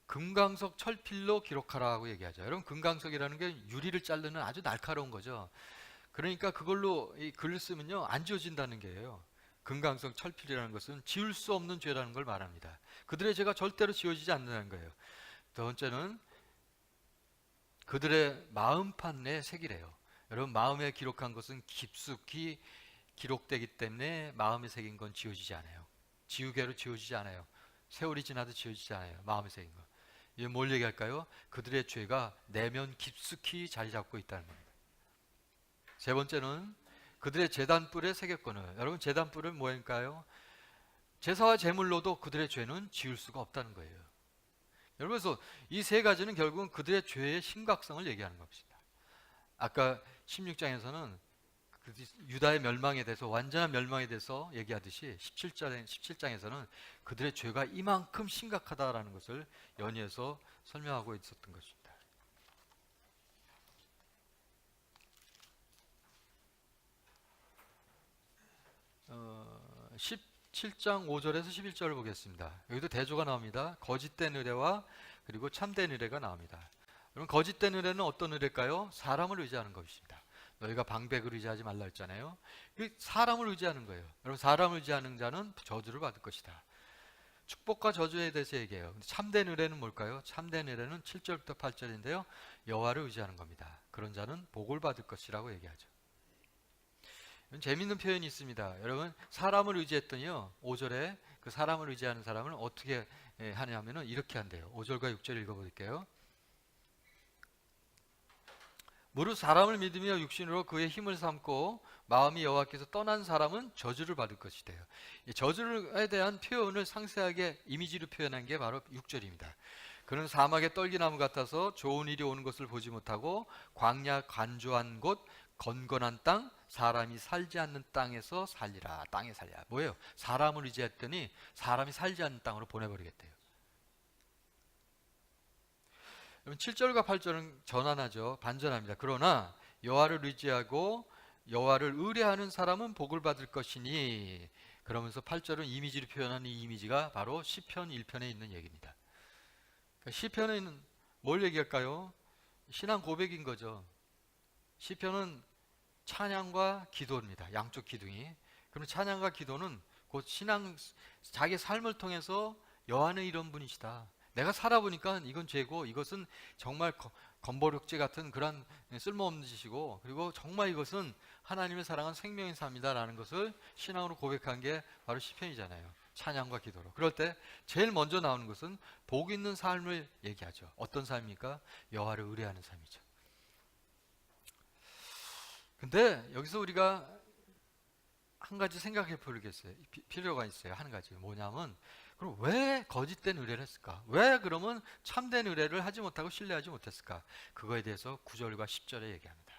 금강석 철필로 기록하라고 얘기하죠. 여러분, 금강석이라는 게 유리를 자르는 아주 날카로운 거죠. 그러니까 그걸로 이 글을 쓰면요, 안 지워진다는 게예요. 금강석 철필이라는 것은 지울 수 없는 죄라는 걸 말합니다. 그들의 죄가 절대로 지워지지 않는다는 거예요. 두 번째는 그들의 마음판에 새기래요. 여러분, 마음에 기록한 것은 깊숙이 기록되기 때문에 마음에 새긴 건 지워지지 않아요. 지우개로 지워지지 않아요. 세월이 지나도 지워지지 않아요. 마음에 새긴 거. 이게 뭘 얘기할까요? 그들의 죄가 내면 깊숙이 자리 잡고 있다는 겁니다. 세 번째는 그들의 제단뿔에 새겼거늘. 여러분, 제단뿔은 뭐일까요? 제사와 제물로도 그들의 죄는 지울 수가 없다는 거예요. 여러분, 그래서 이 세 가지는 결국은 그들의 죄의 심각성을 얘기하는 것입니다. 아까 16장에서는 유다의 멸망에 대해서, 완전한 멸망에 대해서 얘기하듯이 17장에서는 그들의 죄가 이만큼 심각하다라는 것을 연이어서 설명하고 있었던 것입니다. 17장 5절에서 11절을 보겠습니다. 여기도 대조가 나옵니다. 거짓된 의뢰와 그리고 참된 의뢰가 나옵니다. 그럼 거짓된 의뢰는 어떤 의뢰일까요? 사람을 의지하는 것입니다. 너희가 방백을 의지하지 말라 했잖아요. 사람을 의지하는 거예요. 여러분, 사람을 의지하는 자는 저주를 받을 것이다. 축복과 저주에 대해서 얘기해요. 참된 의뢰는 뭘까요? 참된 의뢰는 7절부터 8절인데요. 여호와를 의지하는 겁니다. 그런 자는 복을 받을 것이라고 얘기하죠. 재미있는 표현이 있습니다. 여러분, 사람을 의지했더니요, 5절에 그 사람을 의지하는 사람을 어떻게 하냐면은 이렇게 한대요. 5절과 6절 읽어볼게요. 무릇 사람을 믿으며 육신으로 그의 힘을 삼고 마음이 여호와께서 떠난 사람은 저주를 받을 것이래요. 이 저주에 대한 표현을 상세하게 이미지로 표현한 게 바로 6절입니다. 그는 사막의 떨기나무 같아서 좋은 일이 오는 것을 보지 못하고 광야 간조한 곳 건건한 땅 사람이 살지 않는 땅에서 살리라. 땅에 살리라. 뭐예요? 사람을 의지했더니 사람이 살지 않는 땅으로 보내버리겠대요. 7절과 8절은 전환하죠. 반전합니다. 그러나 여호와를 의지하고 여호와를 의뢰하는 사람은 복을 받을 것이니, 그러면서 8절은 이미지로 표현한 이 이미지가 바로 시편 1편에 있는 얘기입니다. 그러니까 시편에는 뭘 얘기할까요? 신앙 고백인 거죠. 시편은 찬양과 기도입니다. 양쪽 기둥이. 그럼 찬양과 기도는 곧 신앙, 자기 삶을 통해서 여호와는 이런 분이시다. 내가 살아보니까 이건 죄고 이것은 정말 건보력제 같은 그런 쓸모없는 짓이고, 그리고 정말 이것은 하나님을 사랑한 생명의 삶이다라는 것을 신앙으로 고백한 게 바로 시편이잖아요. 찬양과 기도로. 그럴 때 제일 먼저 나오는 것은 복 있는 삶을 얘기하죠. 어떤 삶입니까? 여호와를 의뢰하는 삶이죠. 근데 여기서 우리가 한 가지 생각해 볼 필요가 있어요. 한 가지. 뭐냐면, 그럼 왜 거짓된 의뢰를 했을까? 왜 그러면 참된 의뢰를 하지 못하고 신뢰하지 못했을까? 그거에 대해서 9절과 10절에 얘기합니다.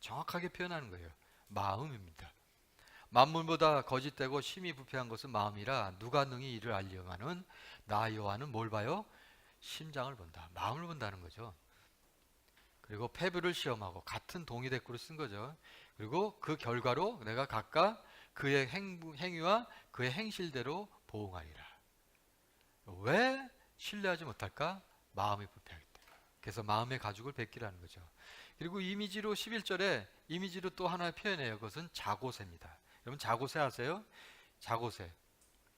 정확하게 표현하는 거예요. 마음입니다. 만물보다 거짓되고 심히 부패한 것은 마음이라 누가 능히 이를 알려가는 나 여호와는 뭘 봐요? 심장을 본다. 마음을 본다는 거죠. 그리고 패브를 시험하고 같은 동의 대꾸를 쓴 거죠. 그리고 그 결과로 내가 각각 그의 행위와 그의 행실대로 보응하리라. 왜 신뢰하지 못할까? 마음이 부패하기 때문에. 그래서 마음의 가죽을 벗기라는 거죠. 그리고 이미지로 11절에 이미지로 또 하나 표현해요. 그것은 자고새입니다. 여러분, 자고새 아세요? 자고새.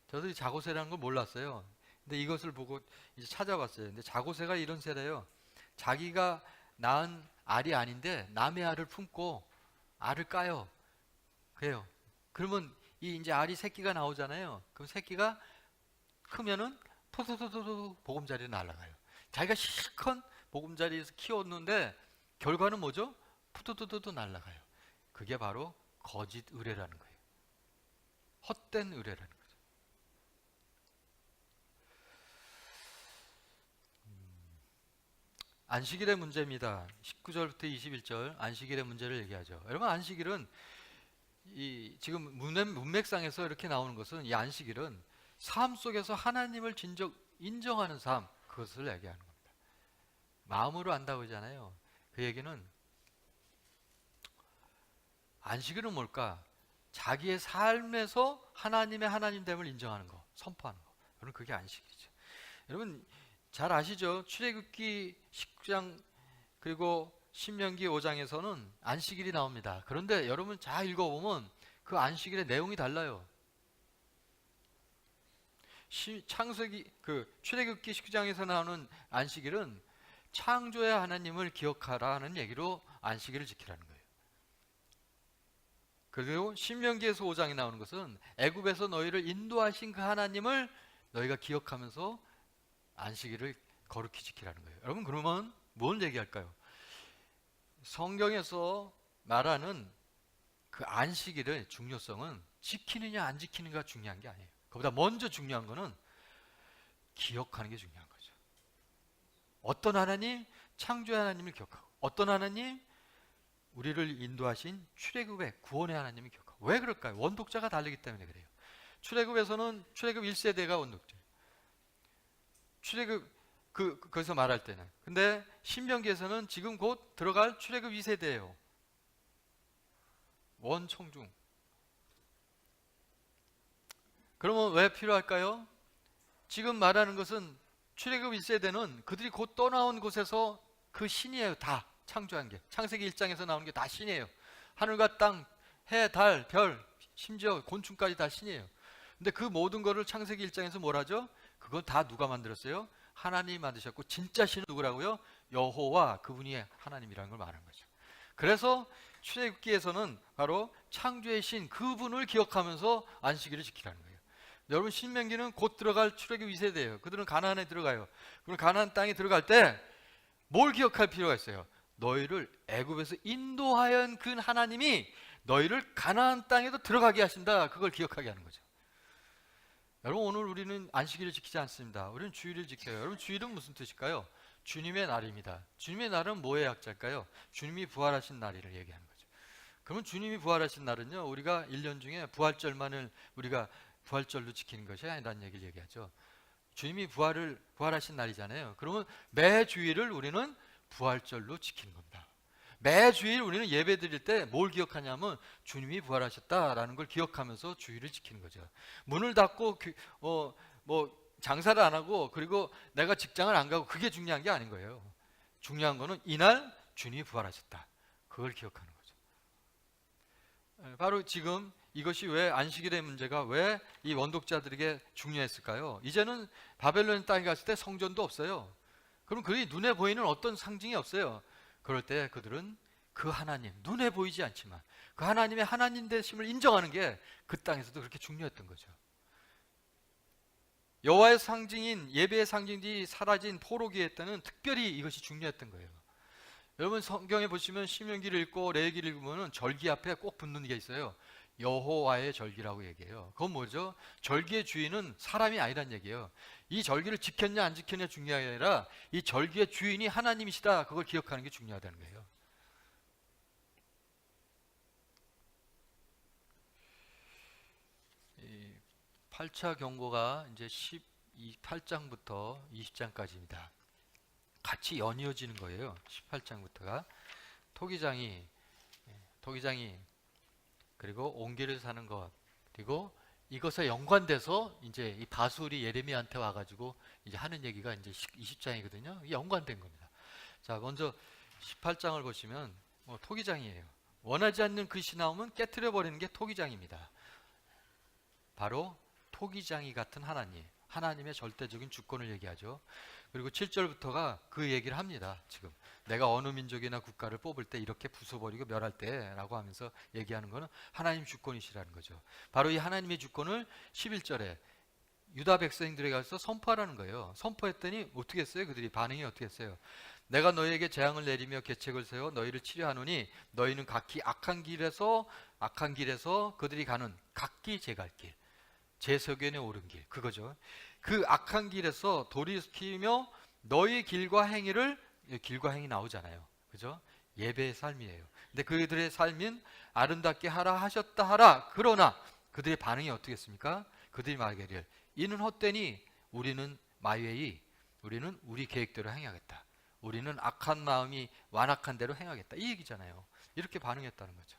저도 이 자고새라는 걸 몰랐어요. 근데 이것을 보고 이제 찾아봤어요. 근데 자고새가 이런 새래요. 자기가 낳은 알이 아닌데 남의 알을 품고 알을 까요. 그래요. 그러면 이 이제 알이 새끼가 나오잖아요. 그럼 새끼가 크면은 토토토토 보금자리에 날아가요. 자기가 실컷 보금자리에서 키웠는데 결과는 뭐죠? 푸토토토 날아가요. 그게 바로 거짓 의뢰라는 거예요. 헛된 의뢰라는 거죠. 안식일의 문제입니다. 19절부터 21절 안식일의 문제를 얘기하죠. 여러분, 안식일은 지금 문맥상에서 이렇게 나오는 것은, 이 안식일은 삶 속에서 하나님을 진정 인정하는 삶, 그것을 얘기하는 겁니다. 마음으로 안다고 하잖아요. 그 얘기는 안식일은 뭘까? 자기의 삶에서 하나님의 하나님됨을 인정하는 거, 선포하는 거. 여러분, 그게 안식일이죠. 여러분 잘 아시죠? 출애굽기 19장 그리고 신명기 5장에서는 안식일이 나옵니다. 그런데 여러분 잘 읽어보면 그 안식일의 내용이 달라요. 창세기 출애굽기 19장에서 나오는 안식일은 창조의 하나님을 기억하라는 얘기로 안식일을 지키라는 거예요. 그리고 신명기에서 5장에 나오는 것은 애굽에서 너희를 인도하신 그 하나님을 너희가 기억하면서 안식일을 거룩히 지키라는 거예요. 여러분, 그러면 뭘 얘기할까요? 성경에서 말하는 그 안식일의 중요성은 지키느냐 안 지키느냐가 중요한 게 아니에요. 그보다 먼저 중요한 거는 기억하는 게 중요한 거죠. 어떤 하나님? 창조의 하나님을 기억하고, 어떤 하나님? 우리를 인도하신 출애굽의 구원의 하나님을 기억하고. 왜 그럴까요? 원독자가 다르기 때문에 그래요. 출애굽에서는 출애굽 1세대가 원독자예요. 출애굽 거기서 말할 때는. 근데 신명기에서는 지금 곧 들어갈 출애굽 2세대예요. 원청중. 그러면 왜 필요할까요? 지금 말하는 것은 출애굽 1세대는 그들이 곧 떠나온 곳에서 그 신이에요. 다 창조한 게. 창세기 1장에서 나오는 게 다 신이에요. 하늘과 땅, 해, 달, 별, 심지어 곤충까지 다 신이에요. 근데 그 모든 거를 창세기 1장에서 뭘 하죠? 그건 다 누가 만들었어요? 하나님이 만드셨고, 진짜 신은 누구라고요? 여호와, 그분이 하나님이라는 걸 말하는 거죠. 그래서 출애굽기에서는 바로 창조의 신 그분을 기억하면서 안식일을 지키라는 거예요. 여러분, 신명기는 곧 들어갈 출애굽 2세대예요. 그들은 가나안에 들어가요. 그럼 가나안 땅에 들어갈 때 뭘 기억할 필요가 있어요? 너희를 애굽에서 인도하연 그 하나님이 너희를 가나안 땅에도 들어가게 하신다. 그걸 기억하게 하는 거죠. 여러분, 오늘 우리는 안식일을 지키지 않습니다. 우리는 주일을 지켜요. 여러분, 주일은 무슨 뜻일까요? 주님의 날입니다. 주님의 날은 뭐의 약자일까요? 주님이 부활하신 날을 얘기하는 거죠. 그러면 주님이 부활하신 날은요, 우리가 1년 중에 부활절만을 우리가 부활절로 지키는 것이 아니라는 얘기를 얘기하죠. 주님이 부활하신 날이잖아요. 그러면 매 주일을 우리는 부활절로 지키는 겁니다. 매 주일 우리는 예배 드릴 때 뭘 기억하냐면 주님이 부활하셨다라는 걸 기억하면서 주일을 지키는 거죠. 문을 닫고 장사를 안 하고 그리고 내가 직장을 안 가고 그게 중요한 게 아닌 거예요. 중요한 거는 이날 주님이 부활하셨다. 그걸 기억하는 거죠. 바로 지금 이것이 왜 안식일의 문제가 왜 이 원독자들에게 중요했을까요? 이제는 바벨론 땅에 갔을 때 성전도 없어요. 그럼 그들이 눈에 보이는 어떤 상징이 없어요. 그럴 때 그들은 그 하나님, 눈에 보이지 않지만 그 하나님의 하나님 되심을 인정하는 게 그 땅에서도 그렇게 중요했던 거죠. 여호와의 상징인 예배의 상징이 사라진 포로기에 때는 특별히 이것이 중요했던 거예요. 여러분, 성경에 보시면 신명기를 읽고 레위기를 읽으면 절기 앞에 꼭 붙는 게 있어요. 여호와의 절기라고 얘기해요. 그건 뭐죠? 절기의 주인은 사람이 아니란 얘기예요. 이 절기를 지켰냐 안 지켰냐 중요한 게 아니라 이 절기의 주인이 하나님이시다. 그걸 기억하는 게 중요하다는 거예요. 이 8차 경고가 이제 8장부터 20장까지입니다. 같이 연이어지는 거예요. 18장부터가 토기장이 그리고 온기를 사는 것, 그리고 이것에 연관돼서 이제 이 바술이 예레미야한테 와가지고 이제 하는 얘기가 이제 20장이거든요. 이게 연관된 겁니다. 자, 먼저 18장을 보시면 토기장이에요. 원하지 않는 글씨 나오면 깨트려 버리는 게 토기장입니다. 바로 토기장이 같은 하나님의 절대적인 주권을 얘기하죠. 그리고 7절부터가 그 얘기를 합니다. 지금 내가 어느 민족이나 국가를 뽑을 때 이렇게 부숴버리고 멸할 때라고 하면서 얘기하는 것은 하나님 주권이시라는 거죠. 바로 이 하나님의 주권을 11절에 유다 백성들에게 가서 선포하라는 거예요. 선포했더니 어떻게 했어요? 그들이 반응이 어떻게 했어요? 내가 너희에게 재앙을 내리며 계책을 세워 너희를 치료하노니 너희는 각기 악한 길에서 그들이 가는 각기 제 갈 길, 제 소견에 오른 길, 그거죠. 그 악한 길에서 돌이키며 너희 길과 행이 나오잖아요. 그죠? 예배의 삶이에요. 근데 그들의 삶은 아름답게 하라 하셨다 하라. 그러나 그들의 반응이 어떻게 했습니까? 그들이 말하기를 이는 헛되니 우리는 우리는 우리 계획대로 행하겠다. 우리는 악한 마음이 완악한 대로 행하겠다. 이 얘기잖아요. 이렇게 반응했다는 거죠.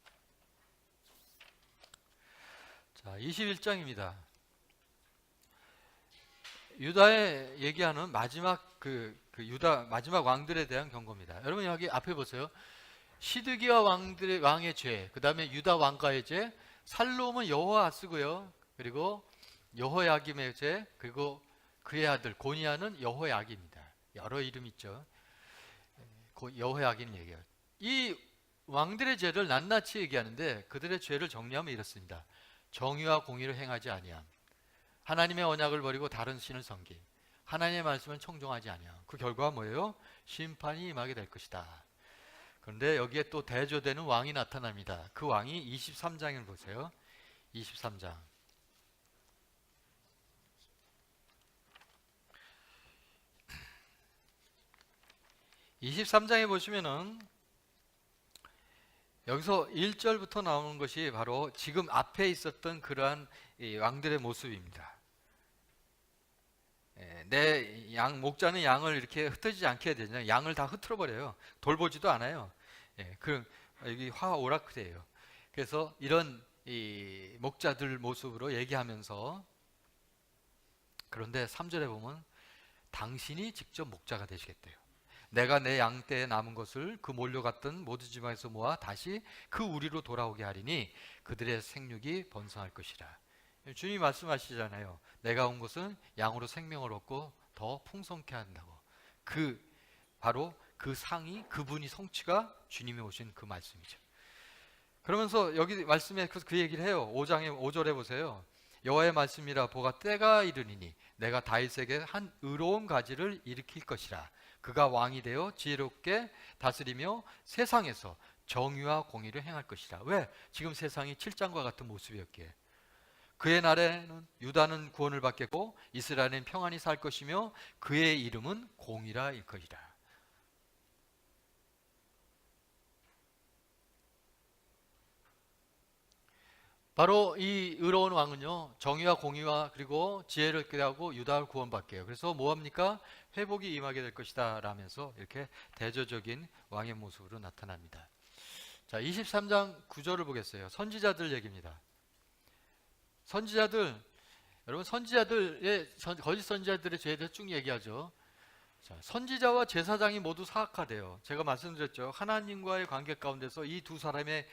자, 21장입니다. 유다에 얘기하는 마지막 유다 마지막 왕들에 대한 경고입니다. 여러분 여기 앞에 보세요. 시드기야 왕의 죄, 그 다음에 유다 왕가의 죄, 살롬은 여호아스고요. 그리고 여호야김의 죄, 그리고 그의 아들 고니아는 여호야김입니다. 여러 이름 있죠. 여호야김 얘기해요. 이 왕들의 죄를 낱낱이 얘기하는데 그들의 죄를 정리하면 이렇습니다. 정의와 공의를 행하지 아니함, 하나님의 언약을 버리고 다른 신을 섬김, 하나님의 말씀을 청종하지 아니함. 그 결과가 뭐예요? 심판이 임하게 될 것이다. 그런데 여기에 또 대조되는 왕이 나타납니다. 그 왕이 23장을 보세요. 23장. 23장에 보시면은 여기서 1절부터 나오는 것이 바로 지금 앞에 있었던 그러한 왕들의 모습입니다. 내 목자는 양을 이렇게 흩어지지 않게 되냐, 양을 다 흐트러 버려요. 돌보지도 않아요. 여기 화 오라클이에요. 그래서 이런 이 목자들 모습으로 얘기하면서, 그런데 3절에 보면 당신이 직접 목자가 되시겠대요. 내가 내 양떼에 남은 것을 그 몰려갔던 모든 지방에서 모아 다시 그 우리로 돌아오게 하리니 그들의 생육이 번성할 것이라. 주님이 말씀하시잖아요. 내가 온 것은 양으로 생명을 얻고 더 풍성케 한다고. 바로 그 상이, 그분이 성취가 주님이 오신 그 말씀이죠. 그러면서 여기 말씀에 그 얘기를 해요. 5절에 보세요. 여호와의 말씀이라 보가 때가 이르니니 내가 다윗에게 한 의로운 가지를 일으킬 것이라. 그가 왕이 되어 지혜롭게 다스리며 세상에서 정의와 공의를 행할 것이라. 왜? 지금 세상이 7장과 같은 모습이었기에. 그의 날에는 유다는 구원을 받겠고 이스라엘은 평안히 살 것이며 그의 이름은 공의라 일것이라. 바로 이 의로운 왕은요, 정의와 공의와 그리고 지혜를 꾀하고 유다를 구원받게요. 그래서 뭐합니까? 회복이 임하게 될 것이다 라면서 이렇게 대조적인 왕의 모습으로 나타납니다. 자, 23장 9절을 보겠어요. 선지자들 얘기입니다. 선지자들, 여러분 선지자들의 거짓 선지자들의 죄에 대해 쭉 얘기하죠. 자, 선지자와 제사장이 모두 사악하대요. 제가 말씀드렸죠. 하나님과의 관계 가운데서 이 두 사람의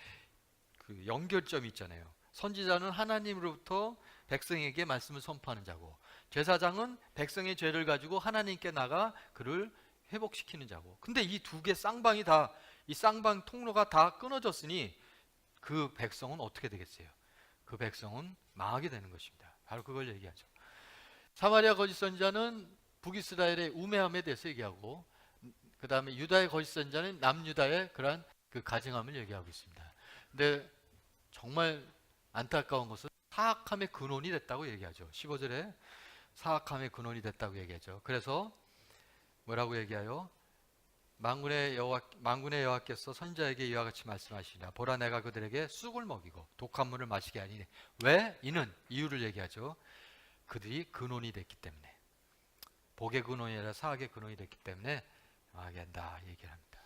그 연결점이 있잖아요. 선지자는 하나님으로부터 백성에게 말씀을 선포하는 자고, 제사장은 백성의 죄를 가지고 하나님께 나가 그를 회복시키는 자고. 근데 이 두 개 쌍방이 다, 이 쌍방 통로가 다 끊어졌으니 그 백성은 어떻게 되겠어요? 그 백성은 망하게 되는 것입니다. 바로 그걸 얘기하죠. 사마리아 거짓 선지자는 북이스라엘의 우매함에 대해서 얘기하고, 그 다음에 유다의 거짓 선지자는 남유다의 그러한 그 가증함을 얘기하고 있습니다. 근데 정말 안타까운 것은 사악함의 근원이 됐다고 얘기하죠. 15절에 사악함의 근원이 됐다고 얘기하죠. 그래서 뭐라고 얘기해요? 만군의 여호와께서 선지자에게 이와 같이 말씀하시니라. 보라, 내가 그들에게 쑥을 먹이고 독한 물을 마시게 하니. 왜? 이유를 얘기하죠. 그들이 근원이 됐기 때문에, 복의 근원이 아니라 사악의 근원이 됐기 때문에 망하게 한다 얘기를 합니다.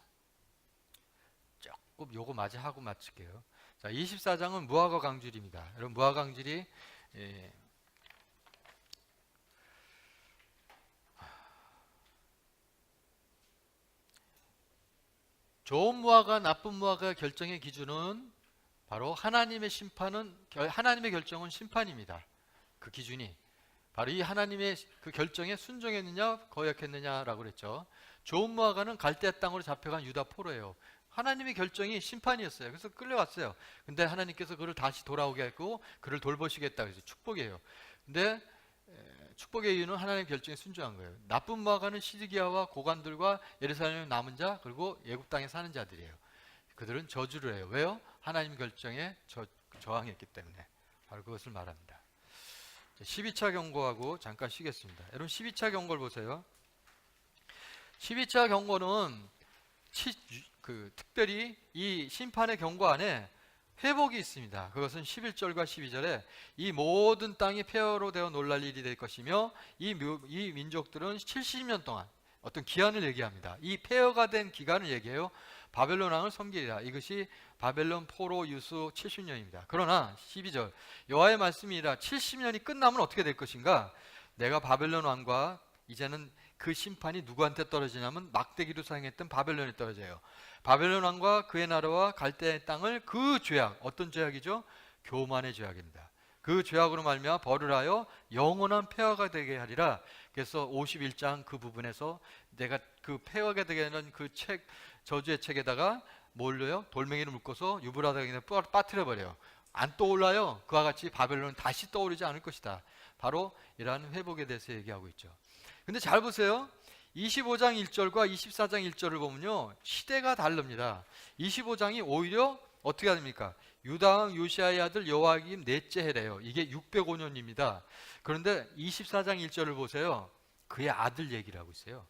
조금 요거 하고 마칠게요. 자, 24장은 무화과 강줄입니다. 여러분, 무화과 강줄이 좋은 무화과, 나쁜 무화과 결정의 기준은 바로 하나님의 결정은 심판입니다. 그 기준이 바로 이 하나님의 그 결정에 순종했느냐 거역했느냐라고 그랬죠. 좋은 무화과는 갈대아 땅으로 잡혀간 유다 포로예요. 하나님의 결정이 심판이었어요. 그래서 끌려갔어요. 근데 하나님께서 그를 다시 돌아오게 했고 그를 돌보시겠다 그래서 축복이에요. 근데 축복의 이유는 하나님의 결정에 순종한 거예요. 나쁜 무화과는 시드기야와 고관들과 예루살렘의 남은 자, 그리고 애굽 땅에 사는 자들이에요. 그들은 저주를 해요. 왜요? 하나님 결정에 저항했기 때문에. 바로 그것을 말합니다. 12차 경고하고 잠깐 쉬겠습니다. 여러분, 12차 경고를 보세요. 12차 경고는 특별히 이 심판의 경고 안에 회복이 있습니다. 그것은 11절과 12절에 이 모든 땅이 폐허로 되어 놀랄 일이 될 것이며 이 민족들은 70년 동안 어떤 기한을 얘기합니다. 이 폐허가 된 기간을 얘기해요. 바벨론 왕을 섬기리라. 이것이 바벨론 포로 유수 70년입니다. 그러나 12절 여호와의 말씀이라 70년이 끝나면 어떻게 될 것인가? 내가 바벨론 왕과 이제는 그 심판이 누구한테 떨어지냐면 막대기로 사용했던 바벨론에 떨어져요. 바벨론 왕과 그의 나라와 갈대의 땅을 그 죄악, 어떤 죄악이죠? 교만의 죄악입니다. 그 죄악으로 말미암아 벌을 하여 영원한 폐허가 되게 하리라. 그래서 51장 그 부분에서 내가 그 폐허가 되게 하는 그 책, 저주의 책에다가 뭘로요? 돌멩이를 묶어서 유브라닥에 빠뜨려 버려요. 안 떠올라요. 그와 같이 바벨론은 다시 떠오르지 않을 것이다. 바로 이러한 회복에 대해서 얘기하고 있죠. 근데 잘 보세요. 25장 1절과 24장 1절을 보면요, 시대가 다릅니다. 25장이 오히려 어떻게 됩니까? 유다왕 요시아의 아들 여호야김 넷째 해래요. 이게 605년입니다. 그런데 24장 1절을 보세요. 그의 아들 얘기를 하고 있어요.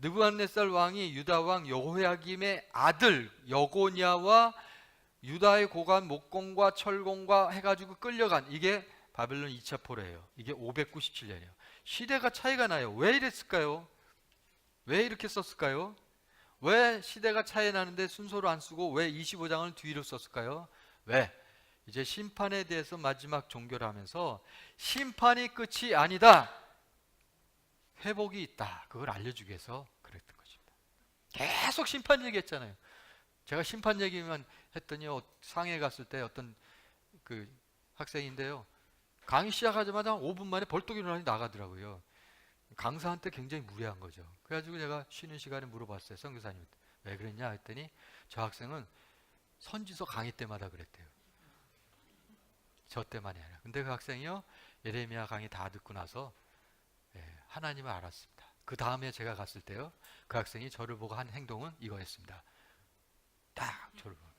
느부갓네살 왕이 유다 왕 여호야김의 아들 여고냐와 유다의 고관 목공과 철공과 해가지고 끌려간, 이게 바벨론 2차 포로예요. 이게 597년이에요. 시대가 차이가 나요. 왜 이랬을까요? 왜 이렇게 썼을까요? 왜 시대가 차이 나는데 순서로 안 쓰고 왜 25장을 뒤로 썼을까요? 왜? 이제 심판에 대해서 마지막 종교를 하면서 심판이 끝이 아니다, 회복이 있다, 그걸 알려주기 위해서 그랬던 것입니다. 계속 심판 얘기했잖아요. 제가 심판 얘기만 했더니 상해 갔을 때 어떤 그 학생인데요, 강의 시작하자마자 5분 만에 벌떡 일어나니 나가더라고요. 강사한테 굉장히 무례한 거죠. 그래가지고 제가 쉬는 시간에 물어봤어요. 선교사님한테 왜 그랬냐 했더니 저 학생은 선지서 강의 때마다 그랬대요. 저 때만이 아니라. 근데 그 학생이요, 예레미야 강의 다 듣고 나서 하나님을 알았습니다. 그 다음에 제가 갔을 때요, 그 학생이 저를 보고 한 행동은 이거였습니다. 딱 저를 보고.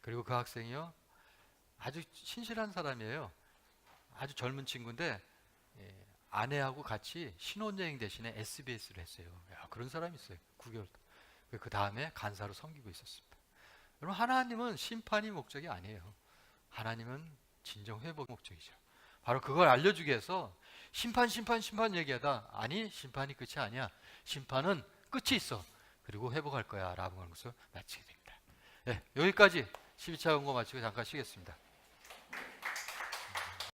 그리고 그 학생이요, 아주 신실한 사람이에요. 아주 젊은 친구인데 아내하고 같이 신혼여행 대신에 SBS를 했어요. 야, 그런 사람이 있어요. 9개월. 그 다음에 간사로 섬기고 있었습니다. 여러분, 하나님은 심판이 목적이 아니에요. 하나님은 진정 회복 목적이죠. 바로 그걸 알려주기 위해서 심판 얘기하다, 아니 심판이 끝이 아니야, 심판은 끝이 있어, 그리고 회복할 거야 라는 것을 마치게 됩니다. 여기까지 12차 원고 마치고 잠깐 쉬겠습니다.